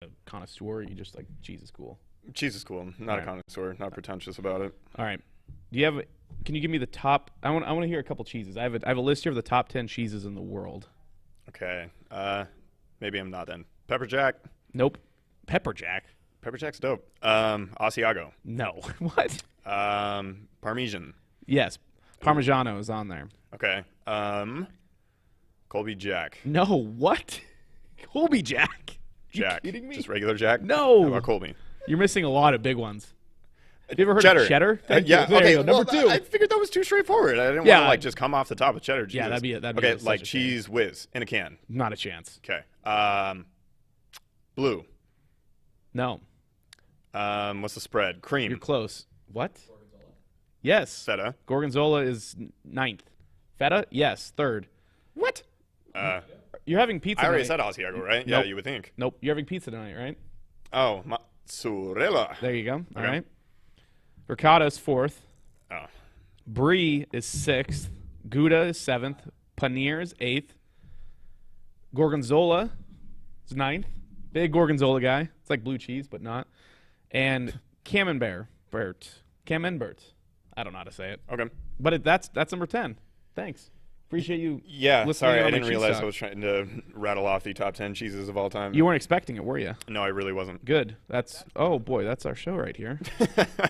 a connoisseur? You just like cheese is cool. Cheese is cool. Not a connoisseur. Not pretentious about it. All right. Do you have? Can you give me the top? I want to hear a couple cheeses. I have a list here of the top 10 cheeses in the world. Okay. Maybe I'm not then. Pepper Jack. Nope. Pepper Jack. Pepper Jack's dope. Asiago. No. What? Parmesan. Yes. Parmigiano is on there. Okay. Colby Jack. No. What? Colby Jack. Jack. You kidding me? Just regular Jack? No. How about Colby? You're missing a lot of big ones. Have you ever heard cheddar. of cheddar? Yeah. There Okay. you go. Number two. I figured that was too straightforward. I didn't want to like just come off the top of cheddar. Jesus. Yeah, that'd be okay. such Like a cheese whiz in a can. Not a chance. Okay. Blue. No. What's the spread? Cream. You're close. What? Gorgonzola. Yes. Feta. Gorgonzola is 9th. Feta? Yes. 3rd. What? You're having pizza I already tonight. said Asiago, right? Nope. Yeah, you would think. Nope. You're having pizza tonight, right? Oh, mozzarella. There you go. All Okay. right. Ricotta's 4th. Oh. Brie is 6th. Gouda is 7th. Paneer is 8th. Gorgonzola is 9th. Big Gorgonzola guy. It's like blue cheese, but not. And Camembert. Camembert. I don't know how to say it. Okay. But that's number 10. Thanks. Appreciate you. Yeah, listening sorry, in I on my didn't cheese realize talk. I was trying to rattle off the top 10 cheeses of all time. You weren't expecting it, were you? No, I really wasn't. Good. Oh boy, that's our show right here.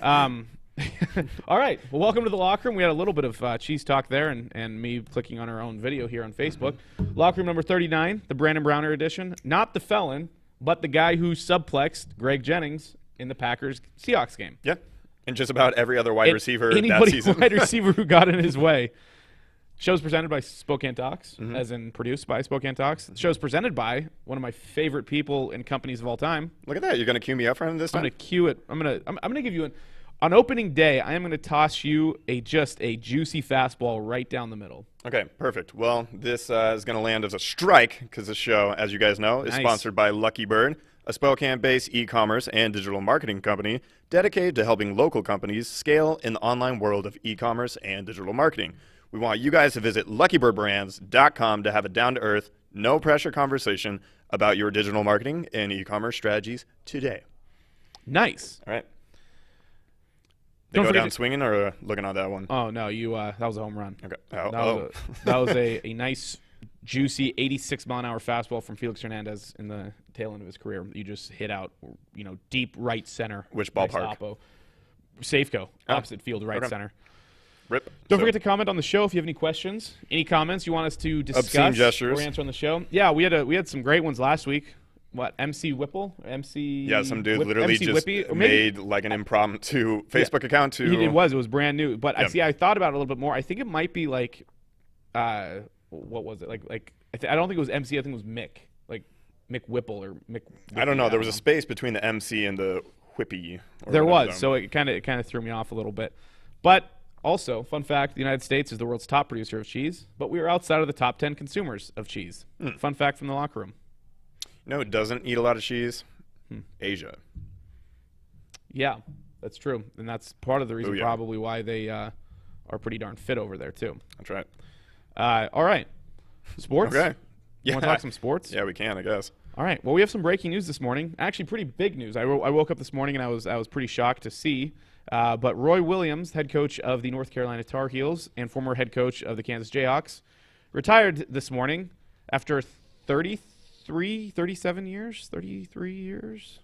All right. Well, welcome to the locker room. We had a little bit of cheese talk there, and me clicking on our own video here on Facebook. Locker room number 39, the Brandon Browner edition. Not the felon, but the guy who subplexed Greg Jennings in the Packers Seahawks game. Yeah, and just about every other wide receiver that Anybody season. wide receiver who got in his way. Show's presented by Spokane Talks, as in produced by Spokane Talks. The show's presented by one of my favorite people and companies of all time. Look at that. You're going to cue me up for him this I'm time? going to cue it. I'm going to give you on opening day, I am going to toss you just a juicy fastball right down the middle. Okay, perfect. Well, this is going to land as a strike because this show, as you guys know, is sponsored by Lucky Bird, a Spokane-based e-commerce and digital marketing company dedicated to helping local companies scale in the online world of e-commerce and digital marketing. We want you guys to visit luckybirdbrands.com to have a down-to-earth, no-pressure conversation about your digital marketing and e-commerce strategies today. Nice. All right. They go down swinging or looking at that one? Oh, no. That was a home run. Okay. That was a nice, juicy 86-mile-an-hour fastball from Felix Hernandez in the tail end of his career. You just hit out, deep right center. Which ballpark? Nice Safeco, opposite field, right center. Rip. Don't forget to comment on the show if you have any questions, any comments you want us to discuss obscene gestures or answer on the show. Yeah, we had some great ones last week. What, MC Whipple? Yeah, some dude literally MC just Whippy? made like an impromptu Facebook account to... It was brand new. But I thought about it a little bit more. I think it might be like, what was it? I don't think it was MC. I think it was Mick. Like Mick Whipple or Mick Whippy, I don't know. There was a space between the MC and the Whippy. There was. So it kind of threw me off a little bit. But... Also, fun fact, the United States is the world's top producer of cheese, but we are outside of the top 10 consumers of cheese. Fun fact from the locker room. No, it doesn't eat a lot of cheese. Asia. Yeah, that's true. And that's part of the reason probably why they are pretty darn fit over there, too. That's right. All right. Sports? Okay. You want to talk some sports? Yeah, we can, I guess. All right. Well, we have some breaking news this morning. Actually, pretty big news. I woke up this morning and I was pretty shocked to see. But Roy Williams, head coach of the North Carolina Tar Heels and former head coach of the Kansas Jayhawks, retired this morning after 33 years.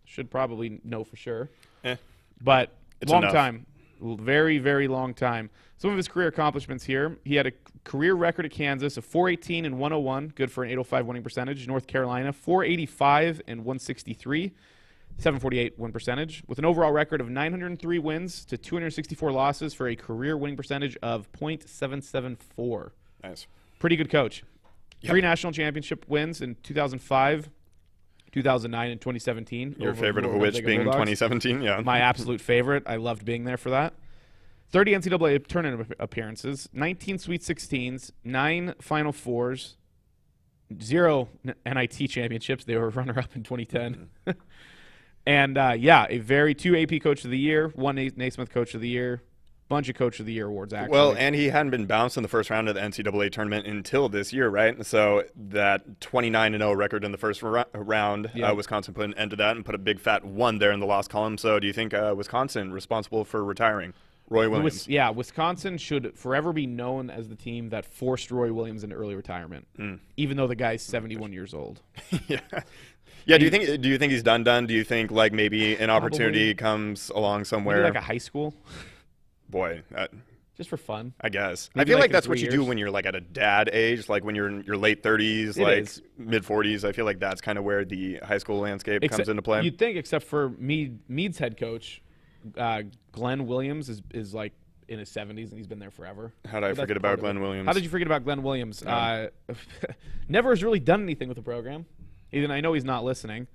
Should probably know for sure. But it's long enough. time. Very, very long time. Some of his career accomplishments here. He had a career record at Kansas of 418 and 101, good for an 805 winning percentage. North Carolina, 485 and 163. 748 win percentage, with an overall record of 903 wins to 264 losses for a career winning percentage of .774. Nice. Pretty good coach. Yep. 3 national championship wins in 2005, 2009, and 2017. Your favorite of which being 2017, yeah. My absolute favorite. I loved being there for that. 30 NCAA tournament appearances, 19 Sweet 16s, 9 Final Fours, 0 NIT championships. They were runner-up in 2010. And, a 2 AP Coach of the Year, 1 Naismith Coach of the Year, bunch of Coach of the Year awards, actually. Well, and he hadn't been bounced in the first round of the NCAA tournament until this year, right? So that 29-0 record in the first round, Wisconsin put an end to that and put a big fat 1 there in the loss column. So do you think Wisconsin responsible for retiring Roy Williams? Wisconsin should forever be known as the team that forced Roy Williams into early retirement, even though the guy's 71 years old. Yeah, do you think he's done? Do you think like maybe an opportunity comes along somewhere? Maybe like a high school? Boy, just for fun. I guess. Maybe I feel like in that's 3 what you do when you're like at a dad age, like when you're in your late 30s, mid 40s. I feel like that's kind of where the high school landscape comes into play. You'd think, except for Meade's head coach, Glenn Williams is like in his 70s and he's been there forever. How did I forget about Glenn Williams? How did you forget about Glenn Williams? Never has really done anything with the program. Even I know he's not listening.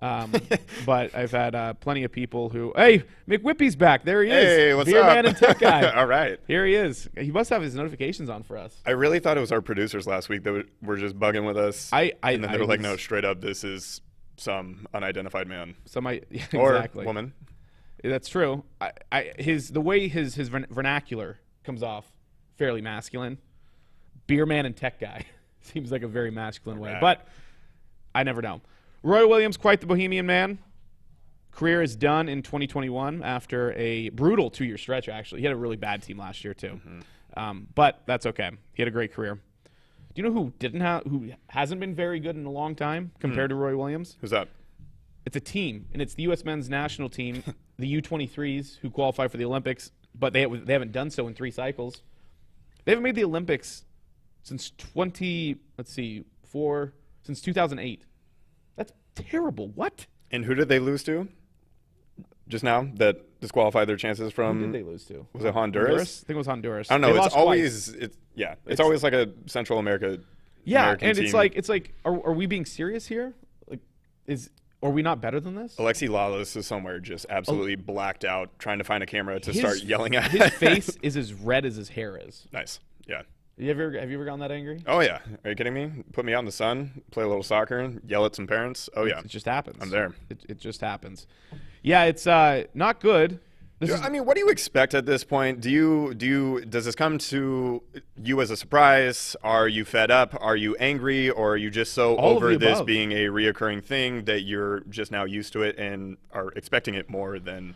But I've had plenty of people who, hey, McWhippy's back. There he is. Hey, what's Beer up? Man and Tech Guy. All right. Here he is. He must have his notifications on for us. I really thought it was our producers last week that were just bugging with us. And then they were like, no, straight up, this is some unidentified man. Or exactly. Woman. That's true. The way his vernacular comes off fairly masculine. Beer Man and Tech Guy seems like a very masculine way. But I never know. Roy Williams, quite the bohemian man. Career is done in 2021 after a brutal 2-year stretch, actually. He had a really bad team last year, too. But that's okay. He had a great career. Do you know who hasn't been very good in a long time compared to Roy Williams? Who's that? It's a team, and it's the U.S. men's national team, the U23s, who qualify for the Olympics, but they haven't done so in 3 cycles. They haven't made the Olympics since 2008. That's terrible. What? And who did they lose to just now that disqualified their chances from? Who did they lose to? Was it Honduras? I think it was Honduras. I don't know. It's always always like a Central American and team. it's like are we being serious here? Like are we not better than this? Alexi Lalas is somewhere just absolutely blacked out trying to find a camera to start yelling at. His face is as red as his hair is. Nice. Yeah. Have you ever gotten that angry? Oh, yeah. Are you kidding me? Put me out in the sun, play a little soccer, yell at some parents. Oh, yeah. It just happens. I'm there. It just happens. Yeah, it's not good. I mean, what do you expect at this point? Does this come to you as a surprise? Are you fed up? Are you angry? Or are you just so over this being a reoccurring thing that you're just now used to it and are expecting it more than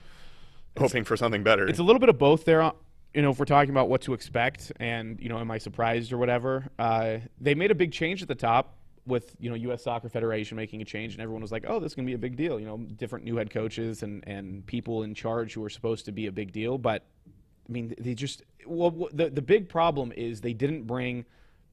hoping for something better? It's a little bit of both there. If we're talking about what to expect and, am I surprised or whatever, they made a big change at the top with, U.S. Soccer Federation making a change, and everyone was like, oh, this is going to be a big deal. Different new head coaches and people in charge who are supposed to be a big deal. But, I mean, the big problem is they didn't bring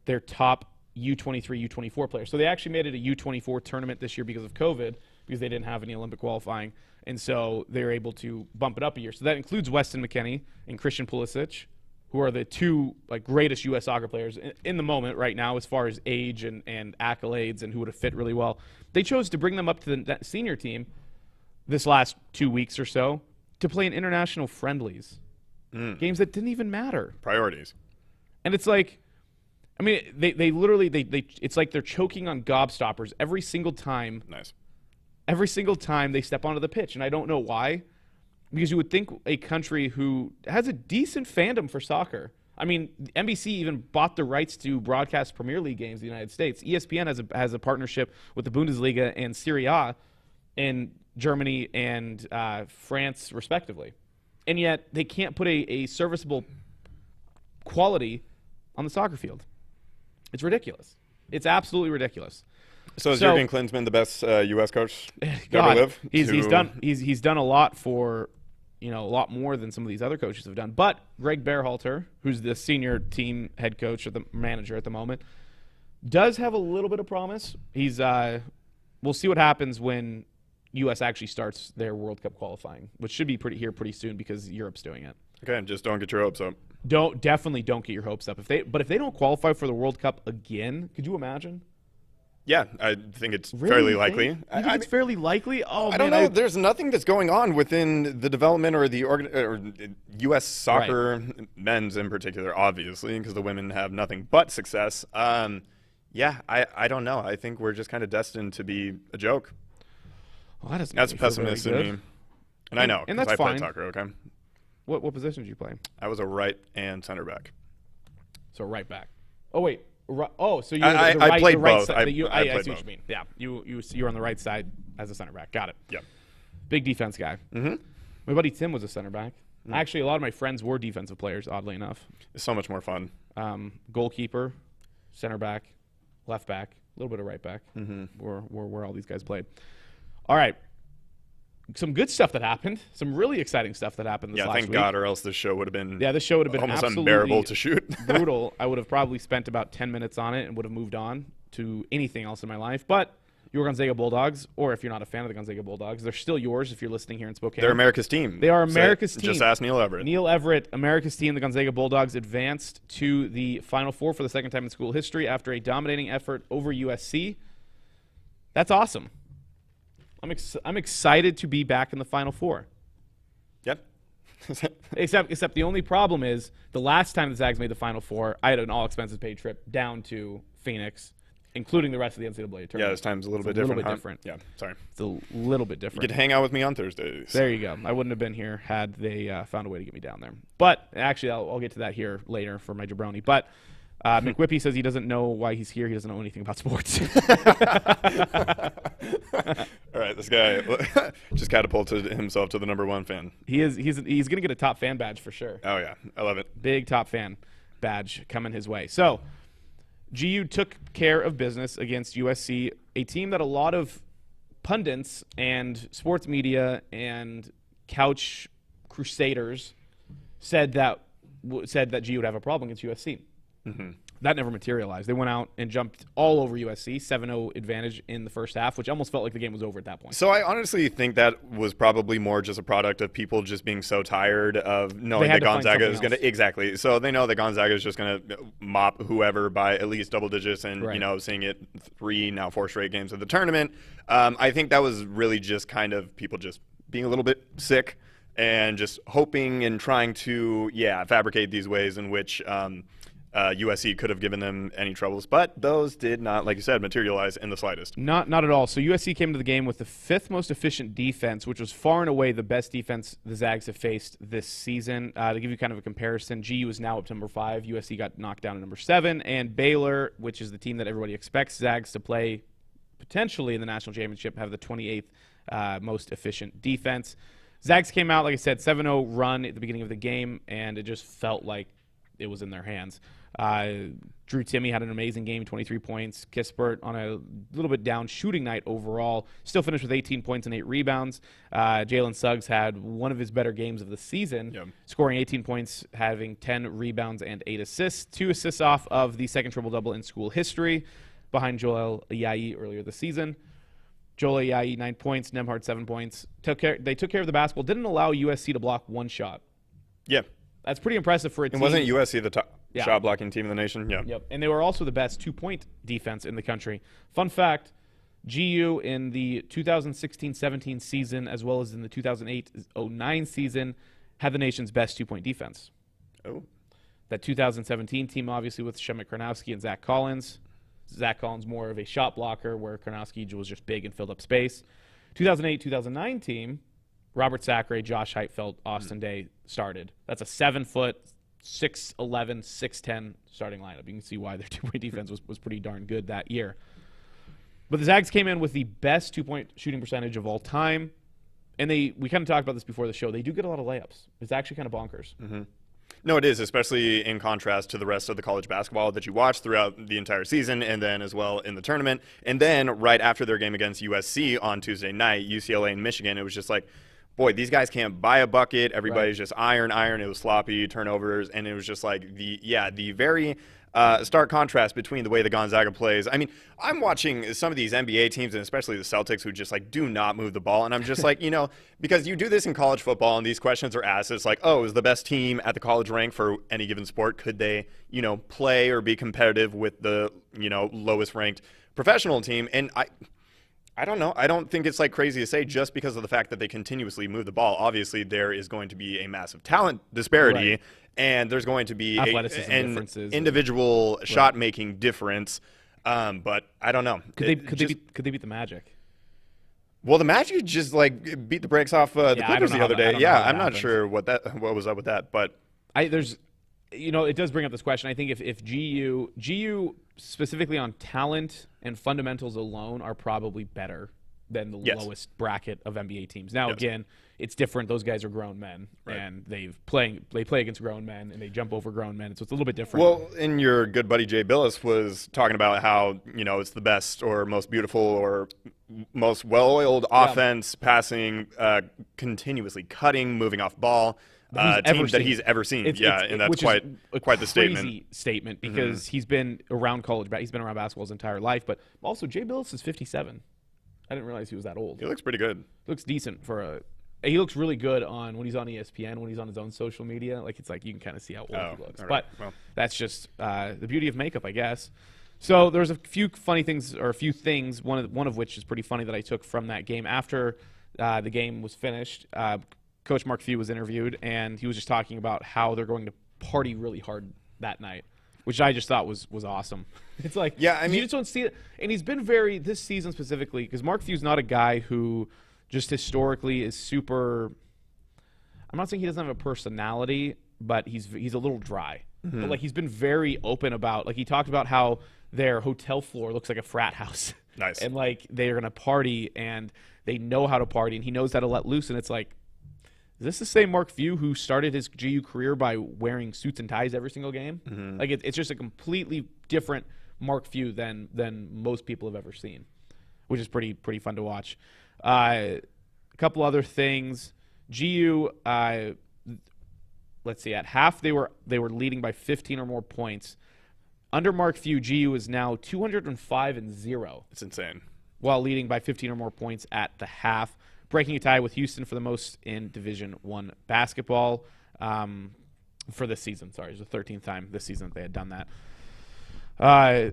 their top U23, U24 players. So they actually made it a U24 tournament this year because of COVID, because they didn't have any Olympic qualifying. And so they were able to bump it up a year. So that includes Weston McKennie and Christian Pulisic, who are the 2 greatest U.S. soccer players in the moment right now as far as age and accolades and who would have fit really well. They chose to bring them up to the senior team this last 2 weeks or so to play in international friendlies, games that didn't even matter. Priorities. And it's like, I mean, they literally it's like they're choking on gobstoppers every single time. Nice. Every single time they step onto the pitch, and I don't know why, because you would think a country who has a decent fandom for soccer. I mean, NBC even bought the rights to broadcast Premier League games in the United States. ESPN has a partnership with the Bundesliga and Serie A in Germany and France, respectively. And yet they can't put a serviceable quality on the soccer field. It's ridiculous. It's absolutely ridiculous. So is Jurgen Klinsmann the best U.S. coach to ever live? He's done a lot for, a lot more than some of these other coaches have done. But Greg Berhalter, who's the senior team head coach or the manager at the moment, does have a little bit of promise. We'll see what happens when U.S. actually starts their World Cup qualifying, which should be pretty soon because Europe's doing it. Okay, just don't get your hopes up. Definitely don't get your hopes up. If they don't qualify for the World Cup again, could you imagine? Yeah, I think it's fairly likely. You think it's fairly likely? Oh, I don't know. There's nothing that's going on within the development or the or U.S. soccer, men's in particular, obviously, because the women have nothing but success. I don't know. I think we're just kind of destined to be a joke. Well, that doesn't that's pessimist in me. And I know, and that's I fine. play soccer, okay? What position did you play? I was a right and center back. So right back. Oh wait. So you I played both. Side. I See both. what you mean. Yeah. You're on the right side as a center back. Got it. Yeah. Big defense guy. Mm-hmm. My buddy Tim was a center back. Actually, a lot of my friends were defensive players. Oddly enough. It's so much more fun. Goalkeeper, center back, left back, a little bit of right back. Mm-hmm. Where all these guys played. All right. Some good stuff that happened. Some really exciting stuff that happened this last week. Thank God, or else this show would have been this show would have been almost absolutely unbearable to shoot. brutal. I would have probably spent about 10 minutes on it and would have moved on to anything else in my life. But your Gonzaga Bulldogs, or if you're not a fan of the Gonzaga Bulldogs, they're still yours if you're listening here in Spokane. They're America's team. They are America's team. Just ask Neil Everett. Neil Everett, America's team, the Gonzaga Bulldogs, advanced to the Final Four for the second time in school history after a dominating effort over USC. That's awesome. I'm excited to be back in the Final Four. Yep. except the only problem is the last time the Zags made the Final Four, I had an all-expenses-paid trip down to Phoenix, including the rest of the NCAA tournament. Yeah, this time's a little bit different. Yeah, sorry. It's a little bit different. You get to hang out with me on Thursdays. There you go. I wouldn't have been here had they found a way to get me down there. But actually, I'll get to that here later for my jabroni. But McWhippy says he doesn't know why he's here. He doesn't know anything about sports. All right, this guy just catapulted himself to the #1 fan. He's going to get a top fan badge for sure. Oh, yeah. I love it. Big top fan badge coming his way. So GU took care of business against USC, a team that a lot of pundits and sports media and couch crusaders said that GU would have a problem against USC. Mm-hmm. That never materialized. They went out and jumped all over USC, 7-0 advantage in the first half, which almost felt like the game was over at that point. So I honestly think that was probably more just a product of people just being so tired of knowing that Gonzaga is going to – exactly. So they know that Gonzaga is just going to mop whoever by at least double digits and, seeing it 3, now 4 straight games of the tournament. I think that was really just kind of people just being a little bit sick and just hoping and trying to, fabricate these ways in which USC could have given them any troubles, but those did not, like you said, materialize in the slightest. Not at all. So USC came to the game with the 5th most efficient defense, which was far and away the best defense the Zags have faced this season. To give you kind of a comparison, GU is now up to #5. USC got knocked down to #7, and Baylor, which is the team that everybody expects Zags to play potentially in the national championship, have the 28th most efficient defense. Zags came out, like I said, 7-0 run at the beginning of the game, and it just felt like it was in their hands. Drew Timme had an amazing game, 23 points. Kispert on a little bit down shooting night overall. Still finished with 18 points and 8 rebounds. Jalen Suggs had one of his better games of the season, scoring 18 points, having 10 rebounds and 8 assists. 2 assists off of the second triple-double in school history, behind Joel Ayayi earlier this season. Joel Ayayi, 9 points. Nembhard, 7 points. They took care of the basketball. Didn't allow USC to block one shot. Yeah. That's pretty impressive for a team. And wasn't USC the top shot blocking team in the nation? Yeah. Yep. And they were also the best 2-point defense in the country. Fun fact, GU in the 2016-17 season as well as in the 2008-09 season had the nation's best 2-point defense. Oh. That 2017 team, obviously, with Shemek Karnowski and Zach Collins. Zach Collins more of a shot blocker, where Karnowski was just big and filled up space. 2008-2009 team, Robert Sacre, Josh Heitfeld, Austin Day started. That's a 7-foot, 6'11", 6'10" starting lineup. You can see why their 2-point defense was pretty darn good that year. But the Zags came in with the best 2-point shooting percentage of all time. And we kind of talked about this before the show. They do get a lot of layups. It's actually kind of bonkers. Mm-hmm. No, it is, especially in contrast to the rest of the college basketball that you watch throughout the entire season and then as well in the tournament. And then right after their game against USC on Tuesday night, UCLA and Michigan, it was just like, boy, these guys can't buy a bucket. Everybody's just iron. It was sloppy, turnovers, and it was just like the very stark contrast between the way the Gonzaga plays. I mean, I'm watching some of these NBA teams, and especially the Celtics, who just like do not move the ball. And I'm just like, because you do this in college football, and these questions are asked. It's like, oh, is the best team at the college rank for any given sport? Could they, play or be competitive with the, lowest ranked professional team? And I don't know. I don't think it's like crazy to say just because of the fact that they continuously move the ball. Obviously, there is going to be a massive talent disparity, and there's going to be an individual shot-making difference. But I don't know. Could they beat the Magic? Well, the Magic just like beat the brakes off the Clippers the other day. Yeah, I'm not sure what was up with that, but there's, it does bring up this question. I think if GU specifically on talent and fundamentals alone are probably better than the lowest bracket of NBA teams. Now, again, it's different. Those guys are grown men, and they play against grown men, and they jump over grown men. So it's a little bit different. Well, and your good buddy Jay Billis was talking about how it's the best or most beautiful or most well-oiled offense, passing, continuously cutting, moving off ball. Team that he's ever seen. And that's quite the statement because he's been around college. He's been around basketball his entire life. But also, Jay Billis is 57. I didn't realize he was that old. He looks pretty good. Looks decent he looks really good when he's on ESPN, when he's on his own social media. Like it's like you can kind of see how old he looks. Right. But that's just the beauty of makeup, I guess. So there's a few funny things, or a few things. One of which is pretty funny that I took from that game after the game was finished. Coach Mark Few was interviewed, and he was just talking about how they're going to party really hard that night, which I just thought was awesome. It's like, you just don't see it. And he's been this season specifically, because Mark Few's not a guy who just historically is super – I'm not saying he doesn't have a personality, but he's a little dry. Mm-hmm. But, like, he's been very open about – like, he talked about how their hotel floor looks like a frat house. Nice. And, like, they're going to party, and they know how to party, and he knows how to let loose. And it's like, is this the same Mark Few who started his GU career by wearing suits and ties every single game? Mm-hmm. Like, it's just a completely different Mark Few than most people have ever seen, which is pretty fun to watch. A couple other things. GU, let's see, at half they were leading by 15 or more points. Under Mark Few, GU is now 205-0. It's insane. While leading by 15 or more points at the half, breaking a tie with Houston for the most in Division I basketball for this season. Sorry, it was the 13th time this season that they had done that.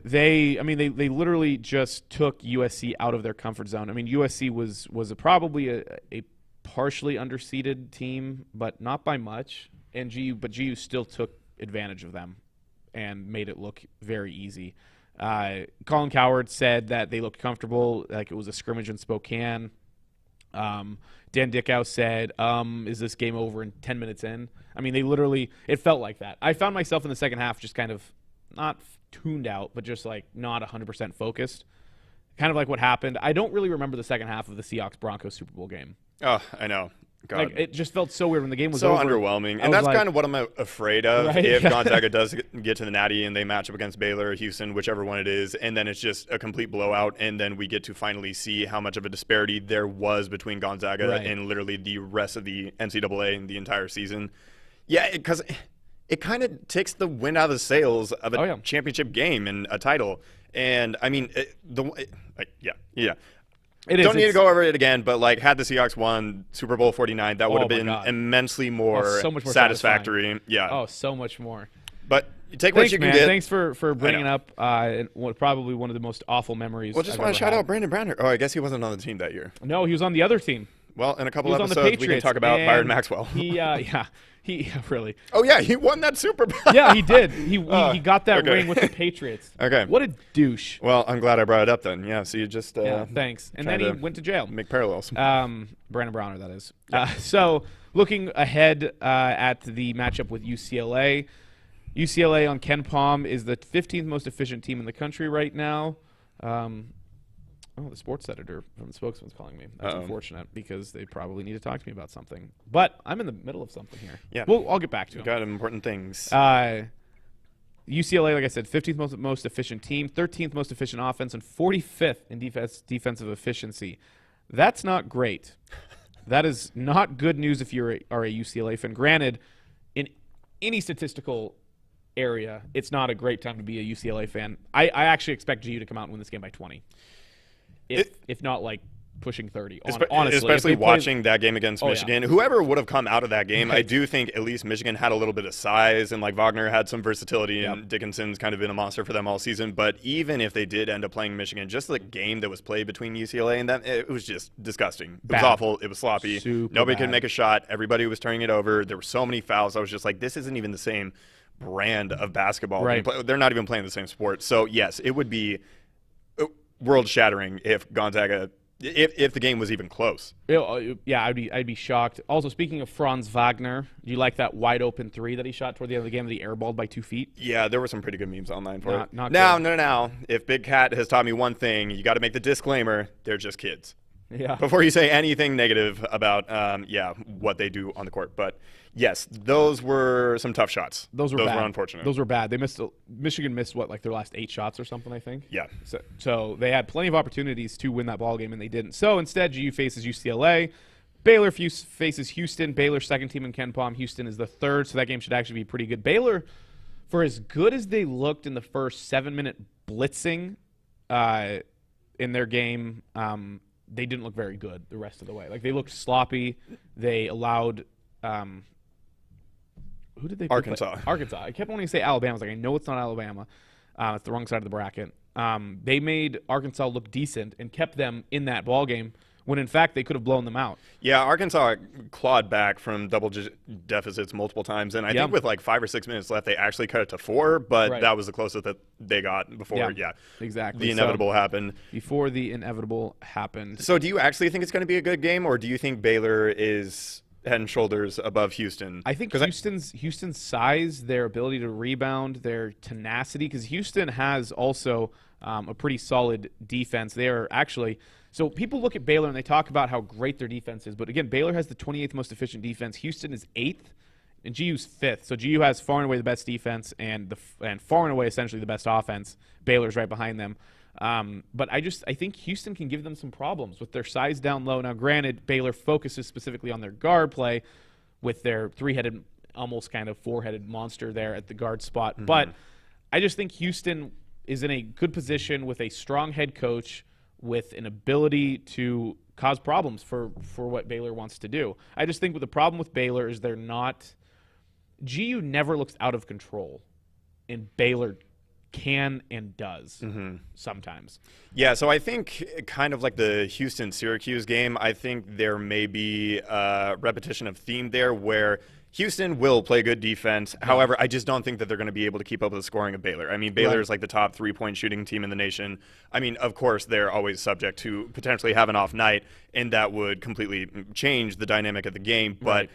They literally just took USC out of their comfort zone. I mean, USC was probably a partially underseeded team, but not by much. And GU still took advantage of them and made it look very easy. Colin Coward said that they looked comfortable, like it was a scrimmage in Spokane. Dan Dickau said, is this game over in 10 minutes in? I mean, it felt like that. I found myself in the second half just kind of not tuned out, but just like not 100% focused. Kind of like what happened. I don't really remember the second half of the Seahawks-Broncos Super Bowl game. Oh, I know. God. Like, it just felt so weird when the game was so over. Underwhelming. And that's kind of what I'm afraid of. Right? If Gonzaga does get to the Natty and they match up against Baylor or Houston, whichever one it is, and then it's just a complete blowout, and then we get to finally see how much of a disparity there was between Gonzaga and literally the rest of the NCAA in the entire season. Yeah, because it kind of takes the wind out of the sails of a championship game and a title. And, I mean, Don't need to go over it again, but like had the Seahawks won Super Bowl 49, that would have been immensely more, so much more satisfactory. Yeah. Oh, so much more. But you take what you can get. Thanks for bringing up probably one of the most awful memories. Well, just want to shout out Brandon Browner. Oh, I guess he wasn't on the team that year. No, he was on the the other team. Well, in a couple episodes, we can talk about Byron Maxwell. He really. Oh yeah, he won that Super Bowl. Yeah, he did. He got that ring with the Patriots. Okay. What a douche. Well, I'm glad I brought it up then. Yeah. So you just. Thanks. And then he went to jail. Make parallels. Brandon Browner, that is. So looking ahead at the matchup with UCLA. UCLA on Ken Palm is the 15th most efficient team in the country right now. The sports editor from the Spokesman's calling me. That's unfortunate because they probably need to talk to me about something. But I'm in the middle of something here. Yeah. I'll get back to it. Got important things. UCLA, like I said, 15th most efficient team, 13th most efficient offense, and 45th in defensive efficiency. That's not great. That is not good news if you are a UCLA fan. Granted, in any statistical area, it's not a great time to be a UCLA fan. I actually expect GU to come out and win this game by 20. If not like pushing 30, honestly. Especially watching that game against Michigan. Whoever would have come out of that game, I do think at least Michigan had a little bit of size, and like Wagner had some versatility, and Dickinson's kind of been a monster for them all season. But even if they did end up playing Michigan, just the game that was played between UCLA and them, it was just disgusting. It was awful. It was sloppy. Nobody could make a shot. Everybody was turning it over. There were so many fouls. I was just like, this isn't even the same brand of basketball. Right. They're not even playing the same sport. So, yes, it would be world-shattering if Gonzaga If the game was even close. Yeah, I'd be shocked. Also, speaking of Franz Wagner, do you like that wide open three that he shot toward the end of the game that he airballed by 2 feet? Yeah, there were some pretty good memes online for it. Not now, good. no. If Big Cat has taught me one thing, you got to make the disclaimer: they're just kids. Yeah. Before you say anything negative about what they do on the court. But yes, those were some tough shots. Those were bad. Those were unfortunate. Those were bad. Michigan missed like their last 8 shots or something, I think. Yeah. So they had plenty of opportunities to win that ball game and they didn't. So instead, GU faces UCLA. Baylor faces Houston. Baylor's second team in Ken Palm. Houston is the third, so that game should actually be pretty good. Baylor, for as good as they looked in the first 7-minute blitzing in their game, they didn't look very good the rest of the way. Like, they looked sloppy. They allowed who did they play? Arkansas. I kept wanting to say Alabama. I was like, I know it's not Alabama. It's the wrong side of the bracket. They made Arkansas look decent and kept them in that ball game when, in fact, they could have blown them out. Yeah, Arkansas clawed back from double-digit deficits multiple times, and I think with like 5 or 6 minutes left, they actually cut it to 4, but that was the closest that they got before, exactly. the inevitable happened. Before the inevitable happened. So do you actually think it's going to be a good game, or do you think Baylor is head and shoulders above Houston? I think Houston's size, their ability to rebound, their tenacity, because Houston has also a pretty solid defense. They are actually – so people look at Baylor and they talk about how great their defense is. But, again, Baylor has the 28th most efficient defense. Houston is 8th, and GU's 5th. So GU has far and away the best defense and far and away essentially the best offense. Baylor's right behind them. But I think Houston can give them some problems with their size down low. Now, granted, Baylor focuses specifically on their guard play with their 3-headed, almost kind of 4-headed monster there at the guard spot. Mm-hmm. But I just think Houston is in a good position with a strong head coach with an ability to cause problems for what Baylor wants to do. I just think the problem with Baylor is GU never looks out of control, and Baylor can and does sometimes. Yeah, so I think kind of like the Houston-Syracuse game, I think there may be a repetition of theme there where Houston will play good defense. Yeah. However, I just don't think that they're going to be able to keep up with the scoring of Baylor. I mean, Baylor is like the top 3-point shooting team in the nation. I mean, of course, they're always subject to potentially have an off night, and that would completely change the dynamic of the game. But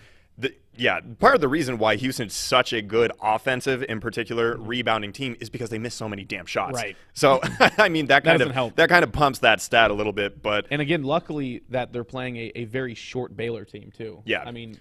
part of the reason why Houston's such a good offensive, in particular, rebounding team is because they miss so many damn shots. Right. So, I mean, that kind of pumps that stat a little bit. But and again, luckily that they're playing a very short Baylor team too. Yeah. I mean,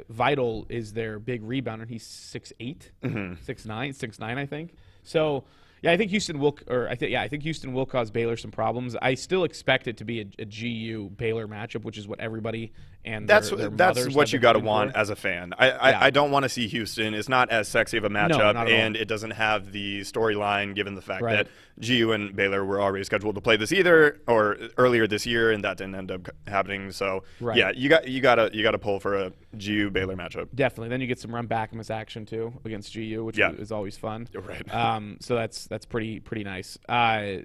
Vital is their big rebounder. He's 6'8", 6'9", I think. So. Yeah, I think Houston will, I think Houston will cause Baylor some problems. I still expect it to be a GU Baylor matchup, which is what everybody and that's what you got to want as a fan. I don't want to see Houston. It's not as sexy of a matchup, and it doesn't have the storyline given the fact that GU and Baylor were already scheduled to play this earlier this year, and that didn't end up happening. So yeah, you got to pull for a GU Baylor matchup. Definitely. Then you get some run back miss action too against GU, which is always fun. Right. So that's pretty nice.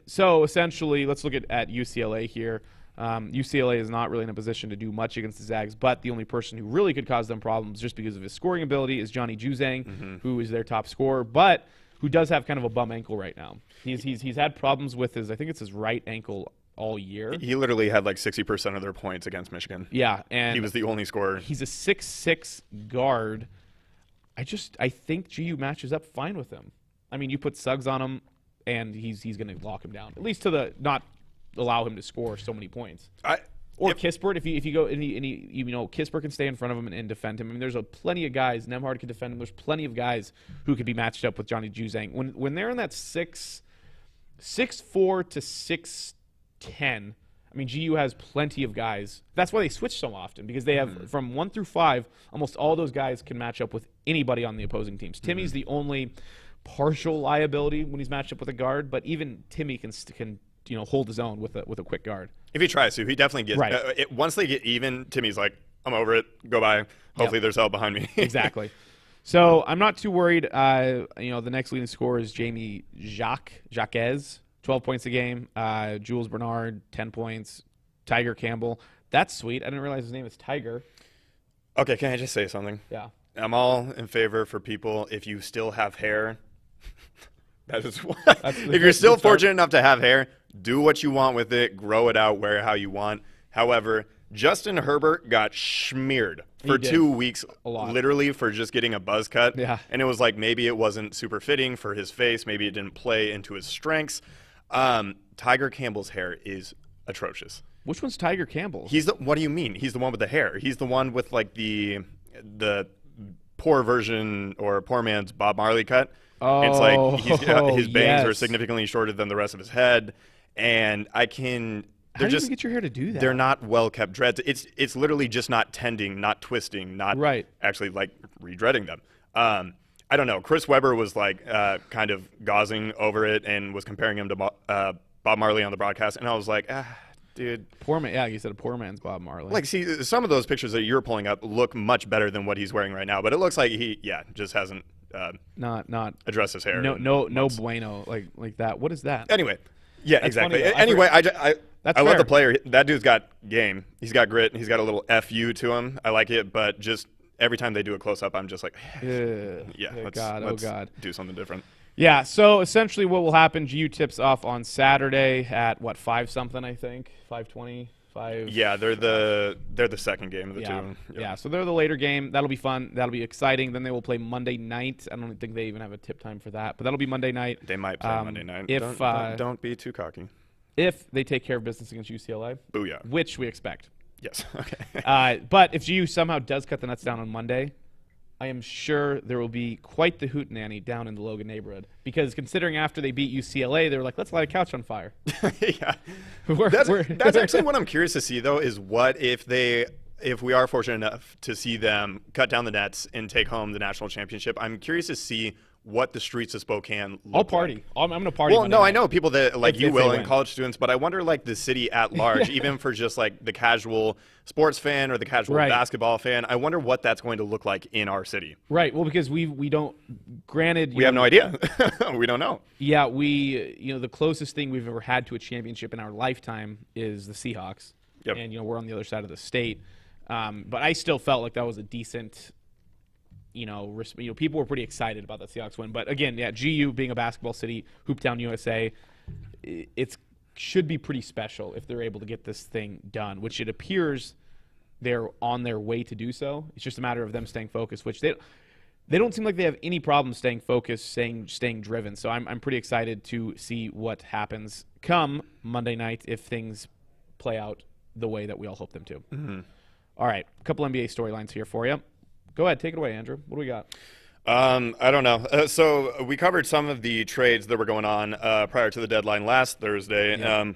So essentially, let's look at UCLA here. UCLA is not really in a position to do much against the Zags, but the only person who really could cause them problems just because of his scoring ability is Johnny Juzang, who is their top scorer, but who does have kind of a bum ankle right now. He's had problems with his right ankle all year. He literally had like 60% of their points against Michigan. Yeah, and he was the only scorer. He's a 6'6" guard. I think GU matches up fine with him. I mean, you put Suggs on him, and he's going to lock him down, at least to not allow him to score so many points. Kispert, if you go and Kispert can stay in front of him and defend him. I mean, there's plenty of guys. Nembhard can defend him. There's plenty of guys who could be matched up with Johnny Juzang. When they're in that 6'4" to 6'10", I mean, GU has plenty of guys. That's why they switch so often, because they have from 1 through 5, almost all those guys can match up with anybody on the opposing teams. Timmy's the only partial liability when he's matched up with a guard, but even Timmy can hold his own with a quick guard. If he tries to, he definitely gets once they get even, Timmy's like, I'm over it, go by. Hopefully there's help behind me. Exactly. So I'm not too worried. The next leading scorer is Jamie Jacques, 12 points a game. Jules Bernard, 10 points. Tiger Campbell. That's sweet. I didn't realize his name is Tiger. Okay, can I just say something? Yeah. I'm all in favor for people, if you still have hair, That is what. That's If you're still fortunate enough to have hair, do what you want with it. Grow it out, wear it how you want. However, Justin Herbert got smeared for 2 weeks, literally for just getting a buzz cut. Yeah. And it was like maybe it wasn't super fitting for his face. Maybe it didn't play into his strengths. Tiger Campbell's hair is atrocious. Which one's Tiger Campbell? What do you mean? He's the one with the hair. He's the one with like the poor version or poor man's Bob Marley cut. Oh, it's like his bangs are significantly shorter than the rest of his head, and How do you even get your hair to do that? They're not well kept dreads. It's literally just not tending, not twisting, not actually like re-dreading them. I don't know. Chris Webber was like kind of gauzing over it and was comparing him to Bob Marley on the broadcast, and I was like, dude. Poor man. Yeah, you said a poor man's Bob Marley. Like, see, some of those pictures that you're pulling up look much better than what he's wearing right now, but it looks like he just hasn't not addressed his hair. No bueno like that. What is that? Anyway, yeah, That's exactly. funny. Anyway, I love the player. That dude's got game. He's got grit. He's got a little FU to him. I like it, but just every time they do a close up, I'm just like, let's do something different. Yeah, so essentially what will happen, GU tips off on Saturday at, 5-something, I think? 5:20? 5? Yeah, they're the second game of the two. Yep. Yeah, so they're the later game. That'll be fun. That'll be exciting. Then they will play Monday night. I don't think they even have a tip time for that, but that'll be Monday night. They might play Monday night. If don't be too cocky. If they take care of business against UCLA. Booyah. Which we expect. Yes, okay. But if GU somehow does cut the Nets down on Monday, I am sure there will be quite the hootenanny down in the Logan neighborhood. Because considering after they beat UCLA, they were like, let's light a couch on fire. Yeah. That's actually what I'm curious to see, though, is what if we are fortunate enough to see them cut down the Nets and take home the national championship. I'm curious to see what the streets of Spokane look I'll party. like. I'm going to party. Well, no, I know people that like you will and win. college students, but I wonder like the city at large, even for just like the casual sports fan or the casual basketball fan, I wonder what that's going to look like in our city. Right. Well, because we don't. Granted, we have no idea. We don't know. Yeah, the closest thing we've ever had to a championship in our lifetime is the Seahawks. Yep. And we're on the other side of the state. But I still felt like that was a decent. People were pretty excited about the Seahawks win. But again, yeah, GU being a basketball city, Hooptown, USA, it should be pretty special if they're able to get this thing done, which it appears they're on their way to do so. It's just a matter of them staying focused, which they don't seem like they have any problem staying focused, staying driven. So I'm pretty excited to see what happens come Monday night if things play out the way that we all hope them to. Mm-hmm. All right, a couple NBA storylines here for you. Go ahead, take it away, Andrew. What do we got? I don't know. So we covered some of the trades that were going on prior to the deadline last Thursday. Yeah.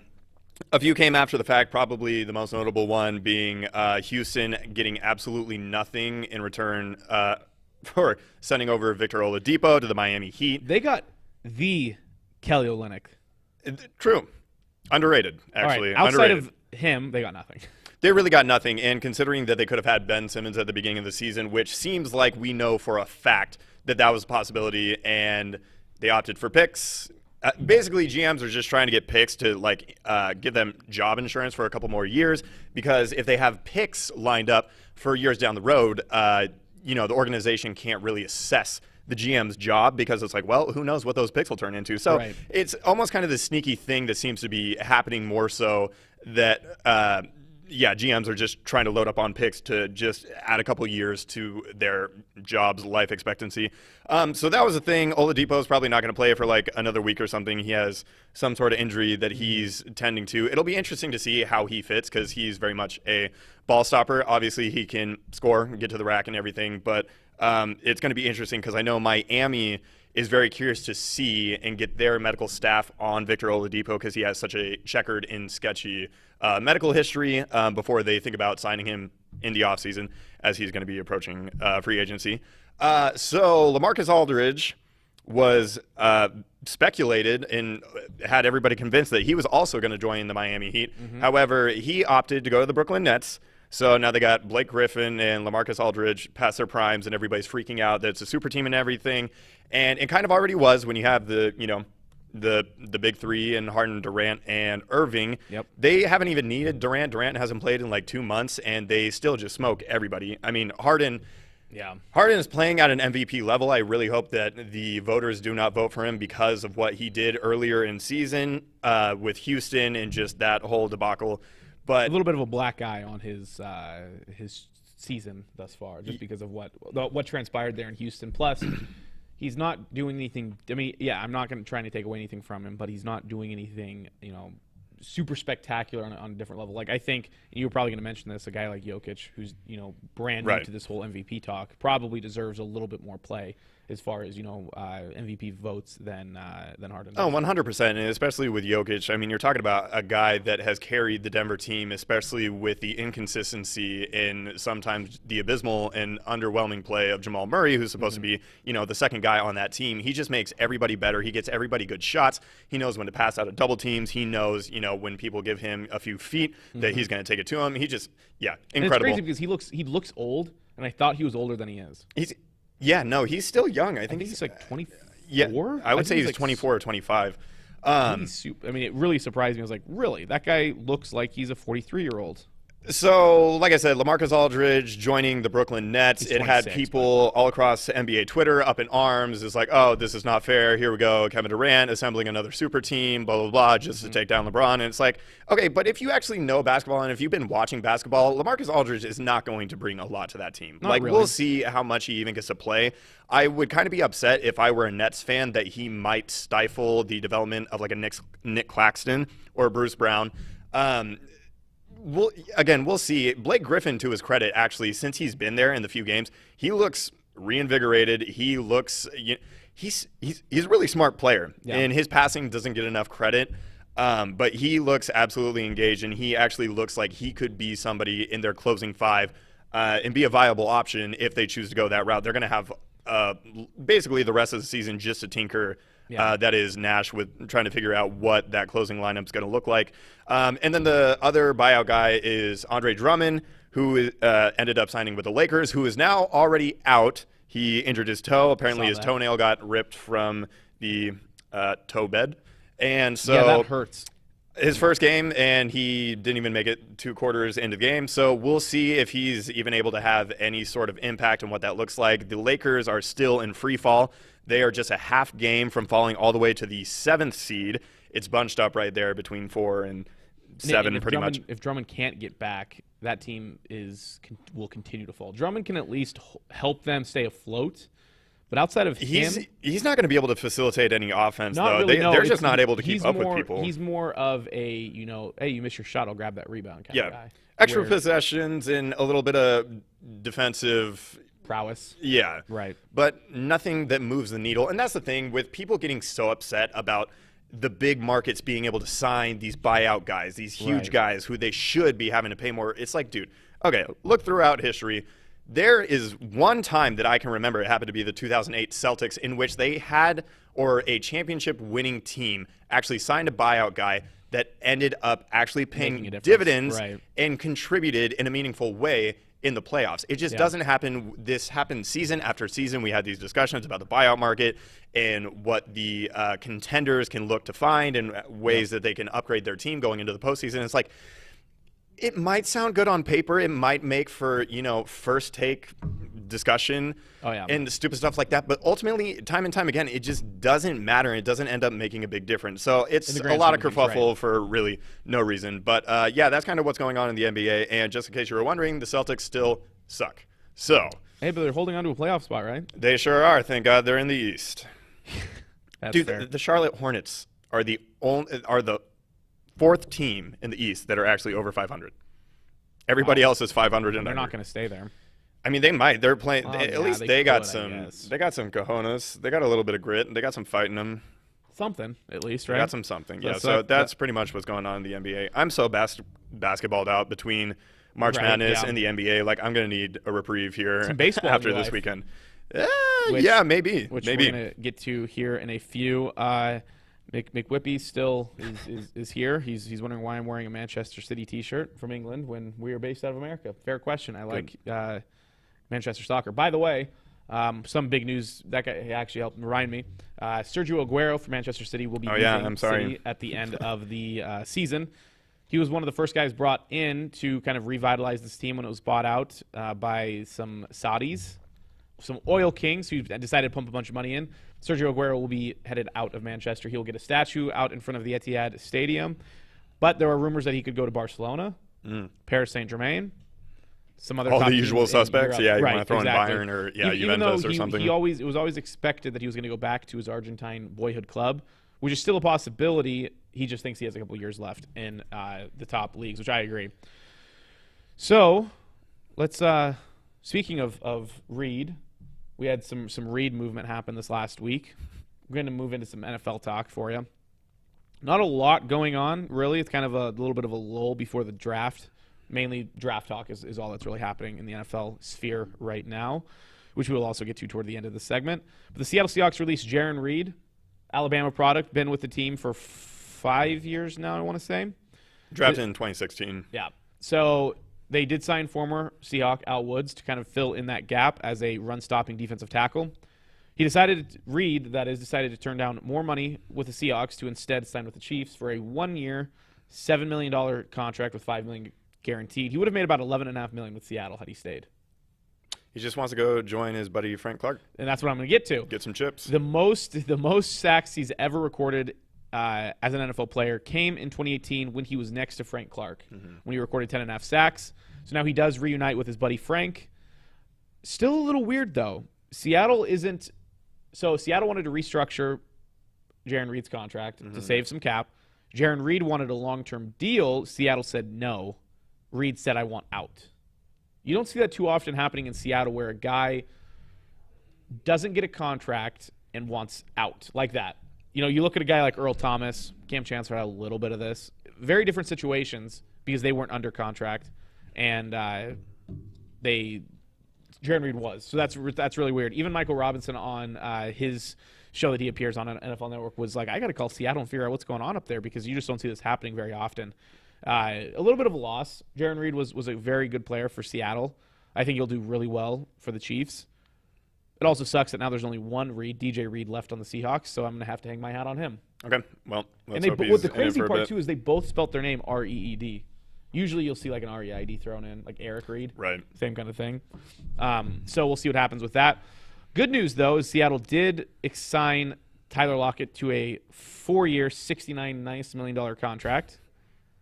A few came after the fact, probably the most notable one being Houston getting absolutely nothing in return for sending over Victor Oladipo to the Miami Heat. They got the Kelly Olynyk. True. Underrated, actually. Outside underrated. of him, they got nothing. They really got nothing, and considering that they could have had Ben Simmons at the beginning of the season, which seems like we know for a fact that was a possibility, and they opted for picks. Basically, GMs are just trying to get picks to give them job insurance for a couple more years, because if they have picks lined up for years down the road, the organization can't really assess the GM's job because it's like, well, who knows what those picks will turn into. So It's almost kind of this sneaky thing that seems to be happening more so that GMs are just trying to load up on picks to just add a couple years to their job's life expectancy. So that was a thing. Oladipo is probably not going to play for like another week or something. He has some sort of injury that he's tending to. It'll be interesting to see how he fits because he's very much a ball stopper. Obviously, he can score, get to the rack and everything, but it's going to be interesting because I know Miami is very curious to see and get their medical staff on Victor Oladipo because he has such a checkered and sketchy medical history before they think about signing him in the offseason as he's going to be approaching free agency. So LaMarcus Aldridge was speculated and had everybody convinced that he was also going to join the Miami Heat. Mm-hmm. However, he opted to go to the Brooklyn Nets. So now they got Blake Griffin and LaMarcus Aldridge past their primes, and everybody's freaking out that it's a super team and everything. And it kind of already was when you have the big three in Harden, Durant, and Irving. Yep. They haven't even needed Durant. Durant hasn't played in like 2 months, and they still just smoke everybody. I mean, Harden Yeah. Harden is playing at an MVP level. I really hope that the voters do not vote for him because of what he did earlier in season with Houston and just that whole debacle. But a little bit of a black eye on his season thus far, just because of what transpired there in Houston. Plus, he's not doing anything. I mean, yeah, I'm not going to try to take away anything from him, but he's not doing anything, super spectacular on a different level. Like, I think you were probably going to mention this, a guy like Jokic, who's brand new to this whole MVP talk, probably deserves a little bit more play as far as MVP votes than Harden. Oh, 100%, and especially with Jokic. I mean, you're talking about a guy that has carried the Denver team, especially with the inconsistency and sometimes the abysmal and underwhelming play of Jamal Murray, who's supposed to be, the second guy on that team. He just makes everybody better. He gets everybody good shots. He knows when to pass out of double teams. He knows, when people give him a few feet that he's going to take it to him. He just, incredible. And it's crazy because he looks old, and I thought he was older than he is. He's still young. I think he's like 24. Yeah, I would say he's like 24 or 25. It really surprised me. I was like, really? That guy looks like he's a 43-year-old. So, like I said, LaMarcus Aldridge joining the Brooklyn Nets. It had people all across NBA Twitter up in arms. It's like, oh, this is not fair. Here we go. Kevin Durant assembling another super team, blah, blah, blah, just to take down LeBron. And it's like, okay, but if you actually know basketball and if you've been watching basketball, LaMarcus Aldridge is not going to bring a lot to that team. Not really. We'll see how much he even gets to play. I would kind of be upset if I were a Nets fan that he might stifle the development of like a Nick Claxton or Bruce Brown. We'll see. Blake Griffin, to his credit, actually, since he's been there in the few games, he looks reinvigorated. He looks he's a really smart player, and his passing doesn't get enough credit. But he looks absolutely engaged, and he actually looks like he could be somebody in their closing five and be a viable option if they choose to go that route. They're going to have basically the rest of the season just to tinker. That is Nash with trying to figure out what that closing lineup is going to look like. And then the other buyout guy is Andre Drummond, who ended up signing with the Lakers, who is now already out. He injured his toe. Apparently his toenail got ripped from the toe bed. And so that hurts. His first game, and he didn't even make it 2 quarters into the game. So we'll see if he's even able to have any sort of impact on what that looks like. The Lakers are still in free fall. They are just a half game from falling all the way to the 7th seed. It's bunched up right there between 4 and 7, pretty much. If Drummond can't get back, that team will continue to fall. Drummond can at least help them stay afloat. But outside of him, he's not going to be able to facilitate any offense, though. Really, they're just not able to keep up with people. He's more of a, hey, you miss your shot, I'll grab that rebound kind of guy. Extra possessions and a little bit of defensive prowess. Yeah. Right. But nothing that moves the needle. And that's the thing with people getting so upset about the big markets being able to sign these buyout guys, these huge guys who they should be having to pay more. It's like, dude, okay, look throughout history. There is one time that I can remember, it happened to be the 2008 Celtics, in which they had, or a championship winning team actually signed a buyout guy that ended up actually paying dividends and contributed in a meaningful way in the playoffs. It just doesn't happen. This happens season after season. We had these discussions about the buyout market and what the contenders can look to find and ways that they can upgrade their team going into the postseason. It's like, it might sound good on paper. It might make for, first take discussion and stupid stuff like that. But ultimately, time and time again, it just doesn't matter. It doesn't end up making a big difference. So it's a lot of kerfuffle for really no reason. But that's kind of what's going on in the NBA. And just in case you were wondering, the Celtics still suck. So hey, but they're holding on to a playoff spot, right? They sure are. Thank God they're in the East. Dude, the Charlotte Hornets are the 4th team in the East that are actually over 500. Everybody else is 500 and they're under. not going to stay there. I mean, they might. They're playing. At least they got some. Guess. They got some cojones. They got a little bit of grit. They got some fight in them. Something, at least, right? They got something. Yeah. So that's pretty much what's going on in the NBA. I'm so basketballed out between March Madness and the NBA. Like, I'm going to need a reprieve here some baseball after this weekend. Which maybe. Which we're going to get to here in a few. McWhippy still is here. He's wondering why I'm wearing a Manchester City T-shirt from England when we are based out of America. Fair question. I like Manchester soccer. By the way, some big news. That guy actually helped remind me. Sergio Aguero from Manchester City will be leaving City at the end of the season. He was one of the first guys brought in to kind of revitalize this team when it was bought out by some Saudis. some oil kings who decided to pump a bunch of money in. Sergio Aguero will be headed out of Manchester. He will get a statue out in front of the Etihad Stadium. But there are rumors that he could go to Barcelona, Paris Saint-Germain, some other all top the teams usual suspects. Europe. Yeah, you right, want to throw exactly. in Bayern or Even Juventus though or something. It was always expected that he was going to go back to his Argentine boyhood club, which is still a possibility. He just thinks he has a couple years left in the top leagues, which I agree. So let's speaking of Reed, we had some Reed movement happen this last week. We're going to move into some NFL talk for you. Not a lot going on, really. It's kind of a little bit of a lull before the draft. Mainly draft talk is all that's really happening in the NFL sphere right now, which we will also get to toward the end of the segment. But the Seattle Seahawks released Jaron Reed, Alabama product, been with the team for 5 years now, I want to say. Drafted in 2016. Yeah. So they did sign former Seahawk Al Woods to kind of fill in that gap as a run-stopping defensive tackle. Reed decided to turn down more money with the Seahawks to instead sign with the Chiefs for a 1-year, $7 million contract with $5 million guaranteed. He would have made about $11.5 million with Seattle had he stayed. He just wants to go join his buddy Frank Clark. And that's what I'm going to get to. Get some chips. The most sacks he's ever recorded as an NFL player came in 2018 when he was next to Frank Clark, when he recorded 10.5 sacks. So now he does reunite with his buddy Frank. Still a little weird, though. Seattle wanted to restructure Jaron Reed's contract to save some cap. Jaron Reed wanted a long-term deal. Seattle said no. Reed said, I want out. You don't see that too often happening in Seattle where a guy doesn't get a contract and wants out like that. You know, you look at a guy like Earl Thomas, Cam Chancellor had a little bit of this. Very different situations because they weren't under contract, and Jaron Reed was. So that's really weird. Even Michael Robinson on his show that he appears on NFL Network was like, I got to call Seattle and figure out what's going on up there because you just don't see this happening very often. A little bit of a loss. Jaron Reed was a very good player for Seattle. I think he'll do really well for the Chiefs. It also sucks that now there's only one Reed, DJ Reed, left on the Seahawks, so I'm going to have to hang my hat on him. Okay, well, let's and hope he's the in it crazy for a part, bit. too, is they both spelt their name R-E-E-D. Usually you'll see like an R-E-I-D thrown in, like Eric Reed. Right. Same kind of thing. So we'll see what happens with that. Good news, though, is Seattle did sign Tyler Lockett to a 4-year, $69 million contract